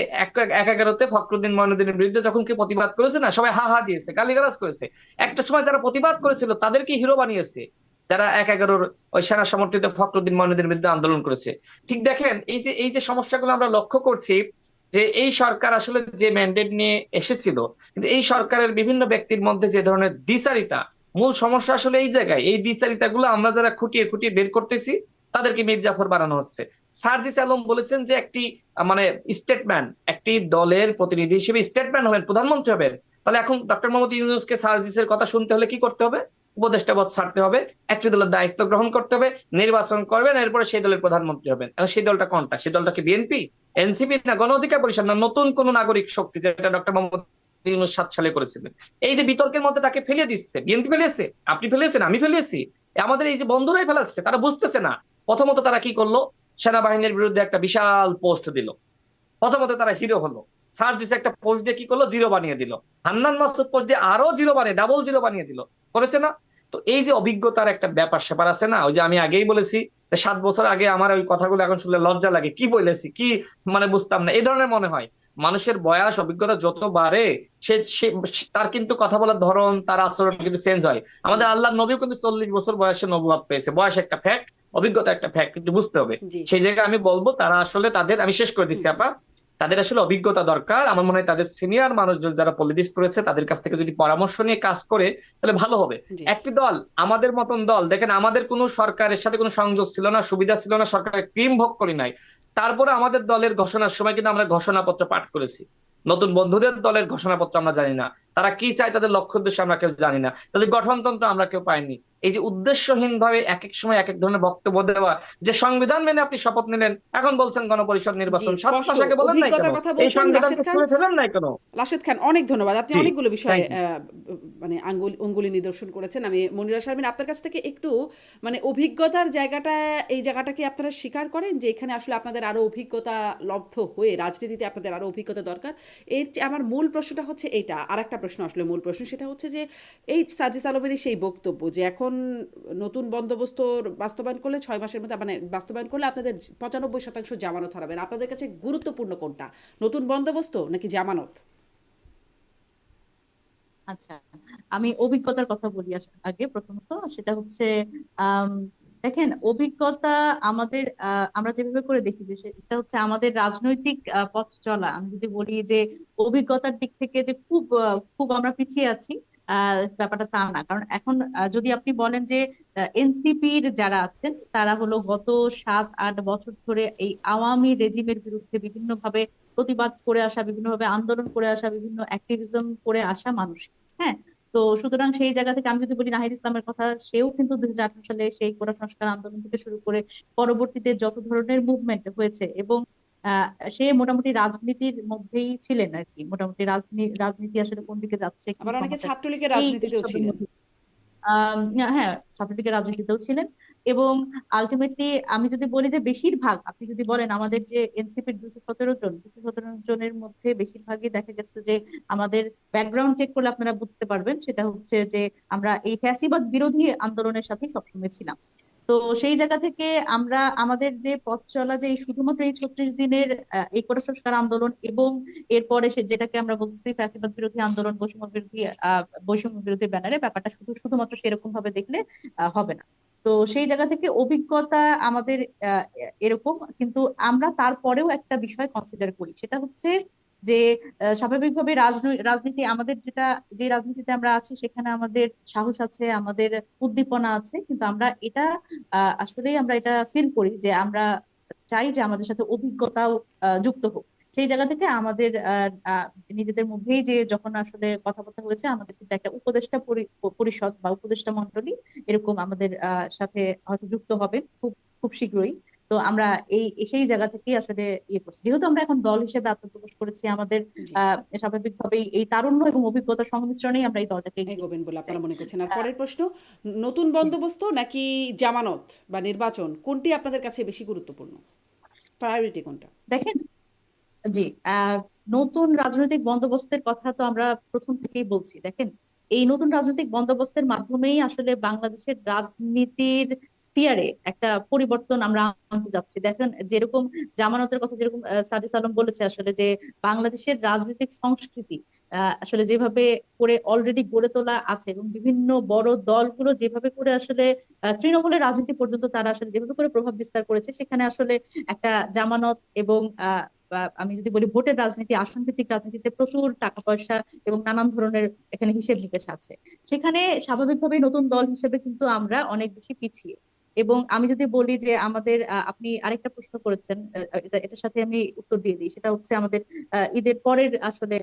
11-তে ফখরুদ্দিন মঈনুদ্দিনের বিরুদ্ধে যখন কি প্রতিবাদ করেছে না, সবাই হা হা দিয়েছে, গালিগালাজ করেছে। একটা সময় যারা প্রতিবাদ করেছিল তাদেরকে হিরো বানিয়েছে, যারা 11-এর ওই সেনা সমর্থিত ফখরুদ্দিন মঈনুদ্দিনের বিরুদ্ধে আন্দোলন করেছে। ঠিক দেখেন, এই যে সমস্যাগুলো আমরা লক্ষ্য করছি, যে এই সরকার আসলে যে ম্যান্ডেট নিয়ে এসেছিল, কিন্তু এই সরকারের বিভিন্ন ব্যক্তির মধ্যে যে ধরনের দ্বিচারিতা, মূল সমস্যা আসলে এই জায়গায়। এই দ্বিচারিতা গুলো আমরা যারা খুঁটিয়ে খুঁটিয়ে বের করতেছি, তাদেরকে মীর জাফর বানানো হচ্ছে। সার্জিস আলম বলেছেন যে একটি মানে স্টেটম্যান, একটি দলের প্রতিনিধি হিসেবে স্টেটম্যান হবেন, প্রধানমন্ত্রী হবেন। তাহলে এখন ডক্টর মোহাম্মদ ইউনূসকে সার্জিসের কথা শুনতে হলে কি করতে হবে? উপদেষ্টা পদ ছাড়তে হবে, একটি দলের দায়িত্ব গ্রহণ করতে হবে, নির্বাচন করবেন, এরপরে সেই দলের প্রধানমন্ত্রী হবেন। এখন সেই দলটা কোনটা? সেই দলটা কি বিএনপি, এনসিপি, না গণ অধিকার পরিষদ, না নতুন কোন নাগরিক শক্তি, যেটা ডক্টর মোহাম্মদ ইউনূস 7 সালে করেছিলেন? এই যে বিতর্কের মধ্যে তাকে ফেলিয়ে দিচ্ছে, বিএনপি ফেলিয়েছে, আপনি ফেলিয়েছেন, আমি ফেলিয়েছি, আমাদের এই যে বন্ধুরাই ফেলাচ্ছে, তারা বুঝতেছে না। প্রথমত তারা কি করলো? সেনাবাহিনীর বিরুদ্ধে একটা বিশাল পোস্ট দিল, প্রথমত তারা হিরো হলো। সার্জিস একটা পোস্ট দিয়ে কি করলো? জিরো বানিয়ে দিল। হান্নান মাসুদ পোস্ট দিয়ে আরো জিরো বানিয়ে, ডাবল জিরো বানিয়ে দিল। করেছে না? তো এই যে অভিজ্ঞতার একটা ব্যাপার স্যাপার আছে না, ওই যে আমি আগেই বলেছি যে 7 বছর আগে আমার ওই কথাগুলো এখন শুনলে লজ্জা লাগে, কি বলেছি, কি মানে বুঝতাম না, এই ধরনের মনে হয়। মানুষের বয়স অভিজ্ঞতা যত বাড়ে, তার কিন্তু কথা বলার ধরন, তার আচরণ কিন্তু চেঞ্জ হয়। হুম, আমাদের আল্লাহর নবীও কিন্তু 40 বছর বয়সে নবুয়ত পেয়েছে। বয়স একটা ফ্যাক্ট, অভিজ্ঞতা একটা ফ্যাক্ট, কিন্তু বুঝতে হবে। জি, সেই জায়গায় আমি বলবো তারা আসলে তাদের, আমি শেষ করে হুম, দিচ্ছি আপা, তাদের আসলে অভিজ্ঞতা দরকার। আমার মনে হয় তাদের সিনিয়র মানুষজন যারা পলিটিক্স করেছে, তাদের কাছ থেকে যদি পরামর্শ নিয়ে কাজ করে, তাহলে ভালো হবে। জি, একটি দল, আমাদের মতন দল, দেখেন আমাদের কোনো সরকারের সাথে কোনো সংযোগ ছিল না, সুবিধা ছিল না, সরকারের ক্রিম ভোগ করি নাই। তারপরে আমাদের দলের ঘোষণার সময় কিন্তু আমরা ঘোষণাপত্র পাঠ করেছি। নতুন বন্ধুদের দলের ঘোষণাপত্র আমরা জানি না, তারা কি চায়, তাদের লক্ষ্য উদ্দেশ্য আমরা কেউ জানি না, তাদের গঠনতন্ত্র আমরা কেউ পাইনি। এই যে উদ্দেশ্যহীন ভাবে এক এক সময় এক এক ধরনের বক্তব্য দেওয়া, যে সংবিধান মেনে আপনি শপথ নিলেন, এখন বলছেন গণপরিষদ জি, নির্বাচন, 7 মাস স্পষ্ট আগে বলেন নাই কেন? অভিজ্ঞতার কথা এই বলছেন রাশেদ সংবিধানকে খান। ছুঁড়ে ফেলেন নাই কেন? রাশেদ খান, অনেক ধন্যবাদ। আপনি জি, অনেকগুলো বিষয়ে থ্যাংক ইউ। মানে অঙ্গুলি নিদর্শন করেছেন। আমি মনিরা শারমিন আপনার কাছ থেকে একটু মানে অভিজ্ঞতার জায়গাটা, এই জায়গাটাকে আপনারা স্বীকার করেন যে এখানে আসলে আপনাদের আরো অভিজ্ঞতা লব্ধ হয়ে রাজনীতিতে আপনাদের আরো অভিজ্ঞতা দরকার। আমার মূল প্রশ্নটা হচ্ছে এইটা। আর একটা প্রশ্ন আসলে মূল প্রশ্ন, সেটা হচ্ছে যে এই সাজিস আলমের সেই বক্তব্য যে এখন নতুন বন্দোবস্ত বাস্তবায়ন করলে 6 মাসের মধ্যে, মানে বাস্তবায়ন করলে আপনাদের 95% জামানত হারাবেন, আপনাদের কাছে গুরুত্বপূর্ণ কোনটা, নতুন বন্দোবস্ত নাকি জামানত? আচ্ছা, আমি অভিজ্ঞতার কথা বলি আগে প্রথমত, সেটা হচ্ছে আম, দেখেন, অভিজ্ঞতা আমাদের আমরা যেভাবে করে দেখি যে সেটা হচ্ছে আমাদের রাজনৈতিক পথ চলা। আমি যদি বলি যে অভিজ্ঞতার দিক থেকে যে খুব আমরা পিছিয়ে আছি, ব্যাপারটা তা না। কারণ এখন যদি আপনি বলেন যে এনসিপির যারা আছেন তারা হলো গত 7-8 বছর ধরে এই আওয়ামী রেজিমের বিরুদ্ধে বিভিন্নভাবে প্রতিবাদ করে আসা, বিভিন্নভাবে আন্দোলন করে আসা, বিভিন্ন অ্যাক্টিভিজম করে আসা মানুষ। হ্যাঁ, তো সুতরাং সেই জায়গা থেকে আমি যদি বলি নাহিদ ইসলামের কথা, সেও কিন্তু 2018 সালে সেই কোটা সংস্কার আন্দোলন থেকে শুরু করে পরবর্তীতে যত ধরনের মুভমেন্ট হয়েছে, এবং আহ, সে মোটামুটি রাজনীতির মধ্যেই ছিলেন আর কি। মোটামুটি রাজনীতি আসলে কোন দিকে যাচ্ছে, কি আবার অনেকে সমাচার, ছাত্রলীগের এই রাজনীতিতেও সবের ছিলেন। মধ্যে হ্যাঁ, ছাত্রলীগের রাজনীতিতেও ছিলেন। এবং আলটিমেটলি আমি যদি বলি যে বেশিরভাগ, আপনি যদি বলেন আমাদের যে এনসিপির 217 জনের মধ্যে বেশিরভাগই দেখা গেছে যে আমাদের ব্যাকগ্রাউন্ড চেক করলে আপনারা বুঝতে পারবেন, সেটা হচ্ছে যে আমরা এই ফ্যাসিবাদ বিরোধী আন্দোলনের সাথে সবসময় ছিলাম। তো সেই জায়গা থেকে আমরা আমাদের যে পথ চলা, যে এই শুধুমাত্র এই 36 দিনের এই কোটা সংস্কার আন্দোলন এবং এরপরে সে যেটাকে আমরা বলছি ফ্যাসিবাদ বিরোধী আন্দোলন, বৈষম্য বিরোধী ব্যানারে, ব্যাপারটা শুধুমাত্র সেরকম ভাবে দেখলে হবে না। তো সেই জায়গা থেকে অভিজ্ঞতা আমাদের আহ, এরকম, কিন্তু আমরা তারপরেও একটা বিষয় কনসিডার করি, সেটা হচ্ছে যে স্বাভাবিকভাবে রাজনীতি আমাদের যে রাজনীতিতে আমরা আছি সেখানে আমাদের সাহস আছে, আমাদের উদ্দীপনা আছে, কিন্তু আমরা এটা আসলেই আমরা এটা ফিল করি যে আমরা চাই যে আমাদের সাথে অভিজ্ঞতাও যুক্ত হোক। সেই জায়গা থেকে আমাদের নিজেদের মধ্যেই যে যখন আসলে কথাবার্তা হয়েছে, আমাদের কিন্তু একটা উপদেষ্টা পরিষদ বা উপদেষ্টা মন্ডলী এরকম আমাদের সাথে হয়তো যুক্ত হবে খুব খুব শীঘ্রই। তো আমরা সেই জায়গা থেকেই আসলে ইয়ে করছি, যেহেতু আমরা এখন দল হিসেবে আত্মপ্রকাশ করেছি, আমাদের জি, স্বাভাবিকভাবেই এই তারুণ্য এবং অভিজ্ঞতার সংমিশ্রণেই আমরা এই দলটাকে এগিয়ে এগোবেন নিয়ে বলে যেতে চাই। আপনারা মনে করছেন। আর আহ, পরের প্রশ্ন, নতুন বন্দোবস্ত নাকি জামানত বা নির্বাচন, কোনটি আপনাদের কাছে বেশি গুরুত্বপূর্ণ, প্রায়োরিটি কোনটা? দেখেন, জি, আহ নতুন রাজনৈতিক বন্দোবস্তের কথা তো আমরা প্রথম থেকেই বলছি। দেখেন, এই নতুন রাজনৈতিক বন্দোবস্তের মাধ্যমেই আসলে বাংলাদেশের রাজনীতির স্পিয়ারে একটা পরিবর্তন আমরা আনতে যাচ্ছি। দেখেন, যেরকম জামানতের কথা যেরকম সাদিস আলম বলেছে, আসলে যে বাংলাদেশের রাজনৈতিক সংস্কৃতি আসলে যেভাবে করে অলরেডি গড়ে তোলা আছে, এবং বিভিন্ন বড় দলগুলো যেভাবে করে আসলে তৃণমূলের রাজনীতি পর্যন্ত তারা আসলে যেভাবে করে প্রভাব বিস্তার করেছে, সেখানে আসলে একটা জামানত এবং বা আমি যদি বলি ভোটের রাজনীতি, আসন ভিত্তিক রাজনীতিতে প্রচুর টাকা পয়সা এবং নানান ধরনের এখানে হিসেব নিকেশ আছে। সেখানে স্বাভাবিকভাবেই নতুন দল হিসেবে কিন্তু আমরা অনেক বেশি পিছিয়ে। এবং আমি যদি বলি যে আমাদের আপনি আরেকটা প্রশ্ন করেছেন, এটার সাথে আমি উত্তর দিয়ে দিই, সেটা হচ্ছে আমাদের ঈদের পরের আসলে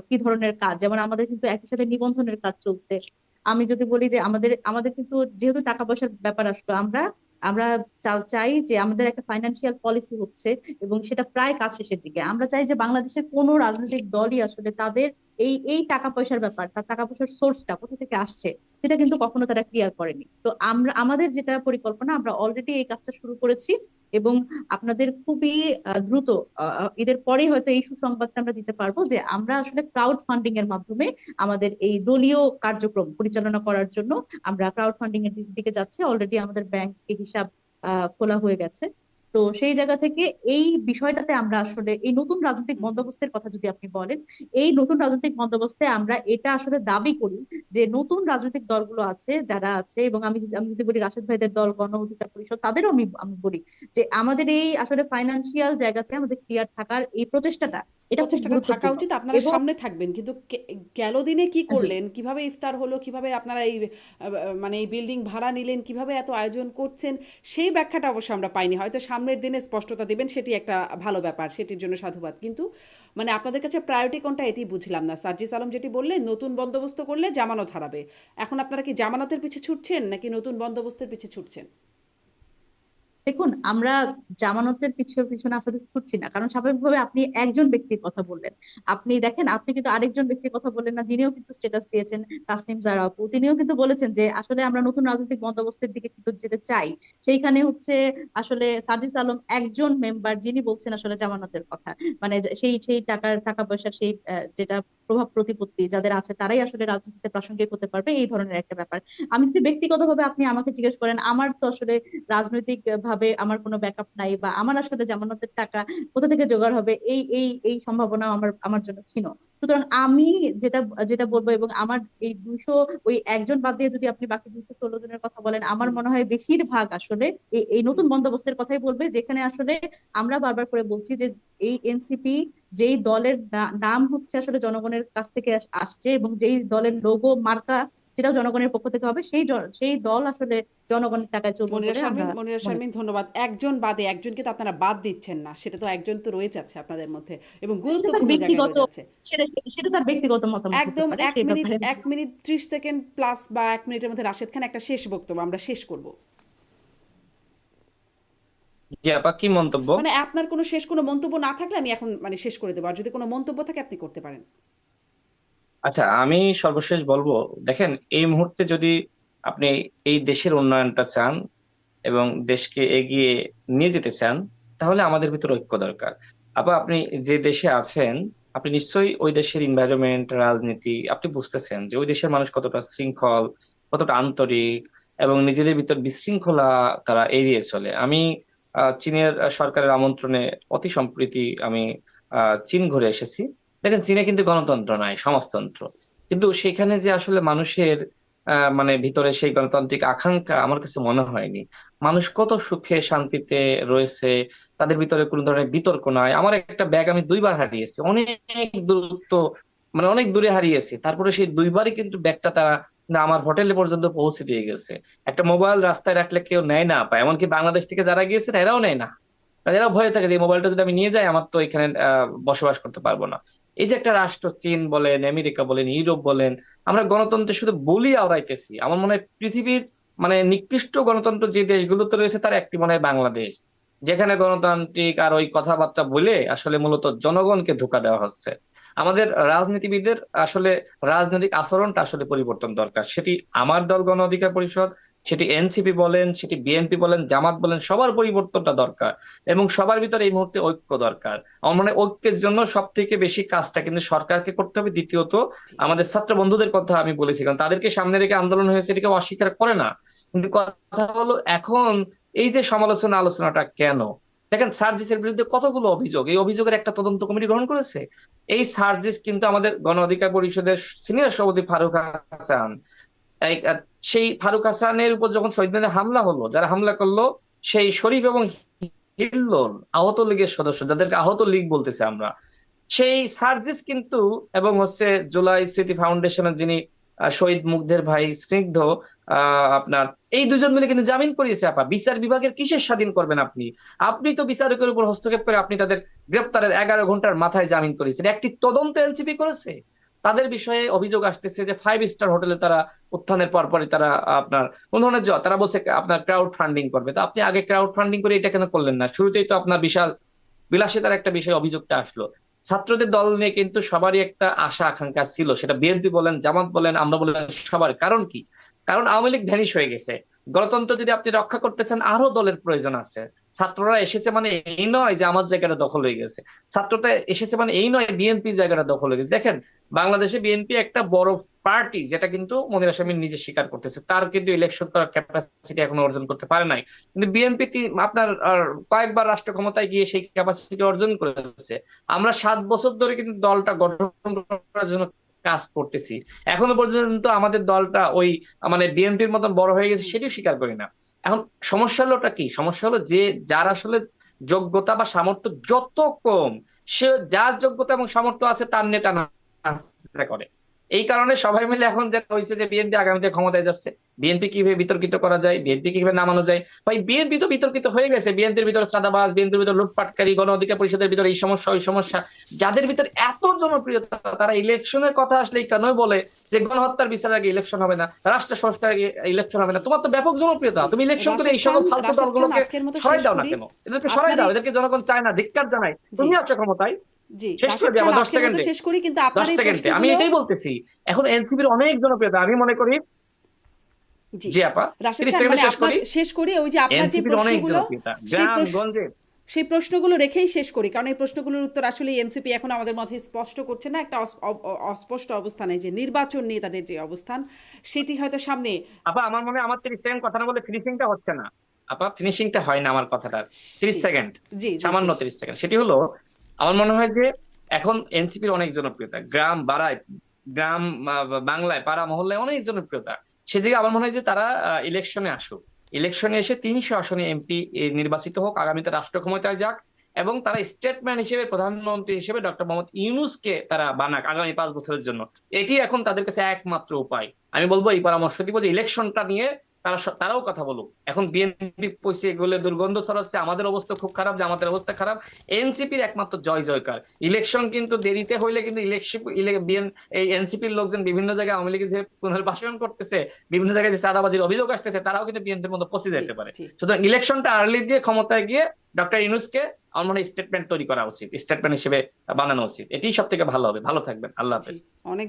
কি ধরনের কাজ, যেমন আমাদের কিন্তু একই সাথে নিবন্ধনের কাজ চলছে। আমি যদি বলি যে আমাদের আমাদের কিন্তু যেহেতু টাকা পয়সার ব্যাপার আসলো, আমরা আমরা চাই যে আমাদের একটা ফাইন্যান্সিয়াল পলিসি হচ্ছে, এবং সেটা প্রায় কাজ শেষের দিকে। আমরা চাই যে বাংলাদেশের কোনো রাজনৈতিক দলই আসলে তাদের এই টাকা পয়সার ব্যাপার, তার টাকা পয়সার সোর্সটা কোথা থেকে আসছে সেটা কিন্তু কখনো তারা ক্লিয়ার করেনি। তো আমাদের যেটা পরিকল্পনা, আমরা অলরেডি এই কাজটা শুরু করেছি, এবং আপনাদের খুবই দ্রুত ঈদের পরেই হয়তো এই সুসংবাদটা আমরা দিতে পারবো যে আমরা আসলে ক্রাউড ফান্ডিং এর মাধ্যমে আমাদের এই দলীয় কার্যক্রম পরিচালনা করার জন্য আমরা ক্রাউড ফান্ডিং এর দিকে যাচ্ছি। অলরেডি আমাদের ব্যাংকে হিসাব খোলা হয়ে গেছে। তো সেই জায়গা থেকে এই বিষয়টাতে আমরা আসলে এই নতুন রাজনৈতিক হুম, হুম। বন্দোবস্তের কথা যদি আপনি বলেন, এই নতুন রাজনৈতিক বন্দোবস্তে আমরা এটা আসলে দাবি করি যে নতুন রাজনৈতিক দলগুলো আছে, যারা আছে, এবং আমি যদি বলি রাশেদ ভাইদের দল, গণ অধিকার পরিষদ, তাদেরও আমি আমি বলি যে আমাদের এই আসলে ফাইনান্সিয়াল জায়গাতে আমাদের ক্লিয়ার থাকার এই প্রচেষ্টাটা এটা খুব প্রচেষ্টাটা থাকা গুরুত্বপূর্ণ। উচিত। আপনারা এবং সামনে থাকবেন, কিন্তু গেল দিনে কি জি, করলেন, কিভাবে ইফতার হলো, কিভাবে আপনারা এই মানে এই বিল্ডিং ভাড়া নিলেন, কিভাবে এত আয়োজন করছেন, সেই ব্যাখ্যাটা অবশ্য আমরা পাইনি। হয়তো সামনের দিনে স্পষ্টতা দিবেন, সেটি একটা ভালো ব্যাপার, সেটির জন্য সাধুবাদ। কিন্তু মানে আপনাদের কাছে প্রায়োরিটি কোনটা এটি বুঝলাম না। সার্জিস আলম যেটি বললেন, নতুন বন্দোবস্ত করলে জামানত হারাবে। এখন আপনারা কি জামানতের পিছে ছুটছেন নাকি নতুন বন্দোবস্তের পিছে ছুটছেন? দেখুন, আমরা জামানতের পিছনে আসলে ছুটছি না, কারণ স্বাভাবিকভাবে আপনি একজন ব্যক্তির কথা বললেন। আপনি দেখেন, আপনি কিন্তু আরেকজন ব্যক্তির কথা বললেন না, যিনিও কিন্তু স্ট্যাটাস দিয়েছেন, তাসনিম জারা আপু। তিনিও কিন্তু বলেছেন যে আসলে আমরা নতুন রাজনৈতিক বন্দোবস্তের দিকে কিন্তু যেতে চাই। সেইখানে হচ্ছে আসলে সাজিস আলম একজন মেম্বার, যিনি বলছেন আসলে জামানতের কথা। মানে যে সেই টাকা পয়সার সেই যেটা প্রভাব প্রতিপত্তি যাদের আছে, তারাই আসলে রাজনীতিতে প্রাসঙ্গিক হতে পারবে, এই ধরনের একটা ব্যাপার। আমি যদি ব্যক্তিগতভাবে আপনি আমাকে জিজ্ঞেস করেন, আমার তো আসলে রাজনৈতিক ভাবে আমার কোনো ব্যাকআপ নাই, বা আমার আসলে জামানতের টাকা কোথা থেকে জোগাড় হবে, এই সম্ভাবনা আমার আমার জন্য ক্ষীণ। সুতরাং আমি যেটা যেটা বলবো, এবং আমার এই 200, ওই একজন বাদ দিয়ে যদি আপনি বাকি 216 জনের কথা বলেন, আমার হুম। মনে হয় বেশিরভাগ আসলে এই নতুন বন্দোবস্তের কথাই বলবে, যেখানে আসলে আমরা বারবার করে বলছি যে এই এনসিপি যেই দলের নাম হচ্ছে আসলে জনগণের কাছ থেকে আসছে, এবং যেই জি। দলের লোগো মার্কা সেটাও জনগণের পক্ষ থেকে হবে, সেই দল আসলে জনগণের টাকায় চলবে বলে আমরা মনিরা মনে শারমিন, করি। ধন্যবাদ। একজন বাদে একজনকে তো আপনারা বাদ দিচ্ছেন না, সেটা তো একজন তো রয়ে যাচ্ছে আপনাদের মধ্যে, এবং সেটা তার গুরুত্বপূর্ণ জায়গায় ব্যক্তিগত রয়ে যাচ্ছে। সেটা সেটা তার ব্যক্তিগত মতামত হতে একদম পারে, এক সেই মিনিট, ব্যাপারে 1 মিনিট 30 সেকেন্ড প্লাস, বা 1 মিনিটের মধ্যে রাশেদ খান একটা শেষ বক্তব্য, আমরা শেষ করব। জি আপা, কি মন্তব্য? মানে আপনার কোনো শেষ কোনো মন্তব্য না থাকলে আমি এখন মানে শেষ করে দেবো, আর যদি কোনো মন্তব্য থাকে আপনি করতে পারেন। আচ্ছা, আমি সর্বশেষ বলবো, দেখেন, এই মুহূর্তে যদি আপনি এই দেশের উন্নয়নটা চান এবং দেশকে এগিয়ে নিয়ে যেতে চান, তাহলে আমাদের ভিতর ঐক্য দরকার। আপা, আপনি যে দেশে আছেন, আপনি নিশ্চয়ই ওই দেশের এনভায়রনমেন্ট, রাজনীতি আপনি বুঝতেছেন যে ওই দেশের মানুষ কতটা শৃঙ্খল, কতটা আন্তরিক, এবং নিজেদের ভিতর বিশৃঙ্খলা তারা এড়িয়ে চলে। আমি চীনের সরকারের আমন্ত্রণে অতি সম্প্রতি আমি চীন ঘুরে এসেছি। দেখেন, চীনে কিন্তু গণতন্ত্র নাই, সমাজতন্ত্র। কিন্তু সেখানে যে আসলে মানুষের মানে ভিতরে সেই গণতান্ত্রিক আকাঙ্ক্ষা আমার কাছে মনে হয়নি। মানুষ কত সুখে শান্তিতে রয়েছে, তাদের ভিতরে কোনো ধরনের বিতর্ক নাই। আমার একটা ব্যাগ আমি 2বার হারিয়েছি, অনেক দূরত্ব, মানে অনেক দূরে হারিয়েছি, তারপরে সেই 2বারই কিন্তু ব্যাগটা তারা না আমার হোটেলে পর্যন্ত পৌঁছে দিয়ে গেছে। একটা মোবাইল রাস্তায় রাখলে কেউ নেয় না পায়, এমনকি বাংলাদেশ থেকে যারা গিয়েছে এরাও নেয় না। কারণ এরাও ভয়ে থাকে যে এই মোবাইলটা যদি আমি নিয়ে যাই, আমার তো এখানে বসবাস করতে পারবো না। এই যে একটা রাষ্ট্র, চীন বলেন, আমেরিকা বলেন, ইউরোপ বলেন, আমরা গণতন্ত্রে শুধু বলি আওড়াইতেছি। আমার মনে হয় পৃথিবীর মানে নিকৃষ্ট গণতন্ত্র যে দেশগুলোতে রয়েছে তার একটি মনে হয় বাংলাদেশ, যেখানে গণতান্ত্রিক আর ওই কথাবার্তা বলে আসলে মূলত জনগণকে ধোঁকা দেওয়া হচ্ছে। আমাদের রাজনীতিবিদদের আসলে রাজনৈতিক আচরণটা আসলে পরিবর্তন দরকার। সেটি আমার দল গণ অধিকার পরিষদ, সেটি এনসিপি বলেন, সেটি বিএনপি বলেন, জামাত বলেন, সবার পরিবর্তনটা দরকার। এবং সবার ভিতরে এই মুহূর্তে ঐক্য দরকার। আমার মনে হয় ঐক্যের জন্য সব থেকে বেশি কাজটা কিন্তু সরকারকে করতে হবে। দ্বিতীয়ত, জি। আমাদের ছাত্র বন্ধুদের কথা আমি বলেছি, কারণ তাদেরকে সামনে রেখে আন্দোলন হয়েছে, এটাকে অস্বীকার করে না। কিন্তু কথা হলো এখন এই যে সমালোচনা আলোচনাটা কেন? দেখেন, সার্জিসের বিরুদ্ধে কতগুলো অভিযোগ, এই অভিযোগের একটা তদন্ত কমিটি গ্রহণ করেছে। এই সার্জিস কিন্তু আমাদের গণ অধিকার পরিষদের সিনিয়র সভাপতি ফারুক হাসান, এই, সেই ফারুক হাসানের উপর যখন শহীদ মিনারে হামলা হলো, যারা হামলা করলো সেই শরীফ এবং হিল্লোল, আহত লীগের সদস্য, যাদেরকে আহত লীগ বলতেছে আমরা, সেই সার্জিস কিন্তু, এবং হচ্ছে জুলাই স্মৃতি ফাউন্ডেশনের যিনি শহীদ মুগ্ধের ভাই স্নিগ্ধ, আপনার এই দুজন মিলে কিন্তু জামিন করিয়েছে। আপা, বিচার বিভাগের কিসের স্বাধীন করবেন আপনি? আপনি তো বিচারকের উপর হস্তক্ষেপ করে আপনি তাদের গ্রেপ্তারের 11 ঘন্টার মাথায় জামিন করিয়েছেন। একটি তদন্ত এনসিপি করেছে? তাদের বিষয়ে অভিযোগ আসতেছে যে 5 স্টার হোটেলে তারা উত্থানের পরপরই তারা আপনার কোন ধরনের তারা বলছে আপনার ক্রাউড ফান্ডিং করবে। তো আপনি আগে ক্রাউড ফান্ডিং করে এটা কেন করলেন না? শুরুতেই তো আপনার বিশাল বিলাসিতার একটা বিষয় অভিযোগটা আসলো। ছাত্রদের দল নিয়ে কিন্তু সবারই একটা আশা আকাঙ্ক্ষা ছিল, সেটা বিএনপি বলেন, জামাত বলেন, আমরা বলেন, সবার। কারণ কি? কারণ আওয়ামী লীগ ভ্যানিশ হয়ে গেছে। গণতন্ত্র যদি আপনি রক্ষা করতে চান, আরো দলের প্রয়োজন আছে। ছাত্ররা এসেছে মানে এই নয় যে আমার জায়গাটা দখল হয়ে গেছে। ছাত্রটা এসেছে মানে এই নয় বিএনপি জায়গাটা দখল হয়ে গেছে। দেখেন, বাংলাদেশে বিএনপি একটা বড় পার্টি, যেটা কিন্তু মনির আসামি নিজে স্বীকার করতেছে। তার কিন্তু ইলেকশন করার ক্যাপাসিটি এখনো অর্জন করতে পারে নাই। কিন্তু বিএনপি আপনার কয়েকবার রাষ্ট্র ক্ষমতায় গিয়ে সেই ক্যাপাসিটি অর্জন করেছে। আমরা 7 বছর ধরে কিন্তু দলটা গঠন করার জন্য কাজ করতেছি। এখনো পর্যন্ত আমাদের দলটা ওই মানে বিএনপির মতন বড় হয়ে গেছে হুম। সেটিও স্বীকার করি না। এখন সমস্যা হলোটা কি? সমস্যা হলো যে যার আসলে যোগ্যতা বা সামর্থ্য যত কম, সে যার যোগ্যতা এবং সামর্থ্য আছে তার নিয়ে টানার চেষ্টা করে। এই কারণে সবাই মিলে এখন যেটা হয়েছে যে বিএনপি আগামীতে ক্ষমতায় যাচ্ছে, বিএনপি কিভাবে বিতর্কিত করা যায়, বিএনপি কিভাবে নামানো যায়। ভাই বিএনপি তো বিতর্কিত হয়ে গেছে, বিএনপির ভিতরে চাঁদাবাজ, বিএনপির ভিতরে লুটপাটকারী, গণ অধিকার পরিষদের ভিতরে এই সমস্যা ওই সমস্যা, যাদের ভিতরে এত জনপ্রিয়তা তারা ইলেকশনের কথা আসলেই কেনই বলে যে গণহত্যার বিচারের আগে ইলেকশন হবে না, রাষ্ট্র সংস্কারের আগে ইলেকশন হবে না। তোমার তো ব্যাপক জনপ্রিয়তা, জি তুমি ইলেকশন করে এই সকল ফালতু রাশেদ খান, দলগুলোকে আজকের মতো সরাই শেষ দাও না করি। কেন? এদেরকে সরাই দাও, আপনারই এদেরকে জনগণ চায় না, ধিক্কার জানাই। জি তুমি আছো ক্ষমতায়, জি শেষ করে রাশেদ দিই খান, আবার 10 আজকের মতো সেকেন্ডে, শেষ করি, কিন্তু 10 আপনার এই সেকেন্ডে আমি প্রশ্নগুলো। এটাই বলতেছি। এখন এনসিপির অনেক জনপ্রিয়তা, আমি মনে করি। জি জি আপা, রাশেদ 30 খান, সেকেন্ডে মানে শেষ আপনার করি। শেষ করি, ওই যে আপনার যে এনসিপির অনেক প্রশ্নগুলো, জনপ্রিয়তা সেই গ্রাম গঞ্জে। সেই প্রশ্নগুলো রেখেই শেষ করি, কারণ এই প্রশ্নগুলোর উত্তর আসলে এনসিপি এখন আমাদের মধ্যে স্পষ্ট করছে না, একটা অস্পষ্ট অবস্থানে যে নির্বাচন নিয়ে তাদের যে অবস্থান, সেটি হয়তো সামনে। আপা আমার মনে হয় আমার 30 সেকেন্ড কথা না বলে ফিনিশিংটা হচ্ছে না। আপা ফিনিশিংটা হয় না আমার কথাটার। 30 জি সেকেন্ড, জি জি সামান্য শেষ। 30 সেকেন্ড। সেটি হলো, আমার মনে হয় যে এখন এনসিপির অনেক জনপ্রিয়তা, গ্রাম বাড়ায়, গ্রাম বাংলায় পাড়া মহল্লায় অনেক জনপ্রিয়তা। সেদিকে আমার মনে হয় যে তারা ইলেকশনে আসুক, ইলেকশনে এসে 300 আসনে এমপি নির্বাচিত হোক, আগামীতে রাষ্ট্র ক্ষমতায় যাক, এবং তারা স্টেটম্যান হিসেবে, প্রধানমন্ত্রী হিসেবে ডক্টর মোহাম্মদ ইউনূসকে তারা বানাক আগামী 5 বছরের জন্য। এটি এখন তাদের কাছে একমাত্র উপায়। আমি বলবো, এই পরামর্শ দিব যে ইলেকশনটা নিয়ে তারাও কথা বলুক। এখন বিএনপি পয়সা এগুলো দুর্গন্ধ ছড়াচ্ছে, আমাদের অবস্থা খুব খারাপ, যে আমাদের অবস্থা খারাপ। এনসিপির একমাত্র জয় জয়কার। ইলেকশন কিন্তু দেরিতে হইলে কিন্তু এই এনসিপির লোকজন বিভিন্ন জায়গায় আওয়ামী লীগের যে পুনর্বাসন করতেছে, বিভিন্ন জায়গায় যে চাঁদাবাজির অভিযোগ আসতেছে, তারাও কিন্তু বিএনপির মধ্যে পচে জি যেতে পারে। জি সুতরাং জি ইলেকশনটা আর্লি দিয়ে ক্ষমতায় গিয়ে ডক্টর ইউনূসকে আমার মনে হয় স্টেটমেন্ট তৈরি করা উচিত, স্টেটমেন্ট হিসেবে বানানো উচিত। এটাই সব থেকে ভালো হবে। ভালো থাকবেন, আল্লাহ জি হাফেজ। অনেক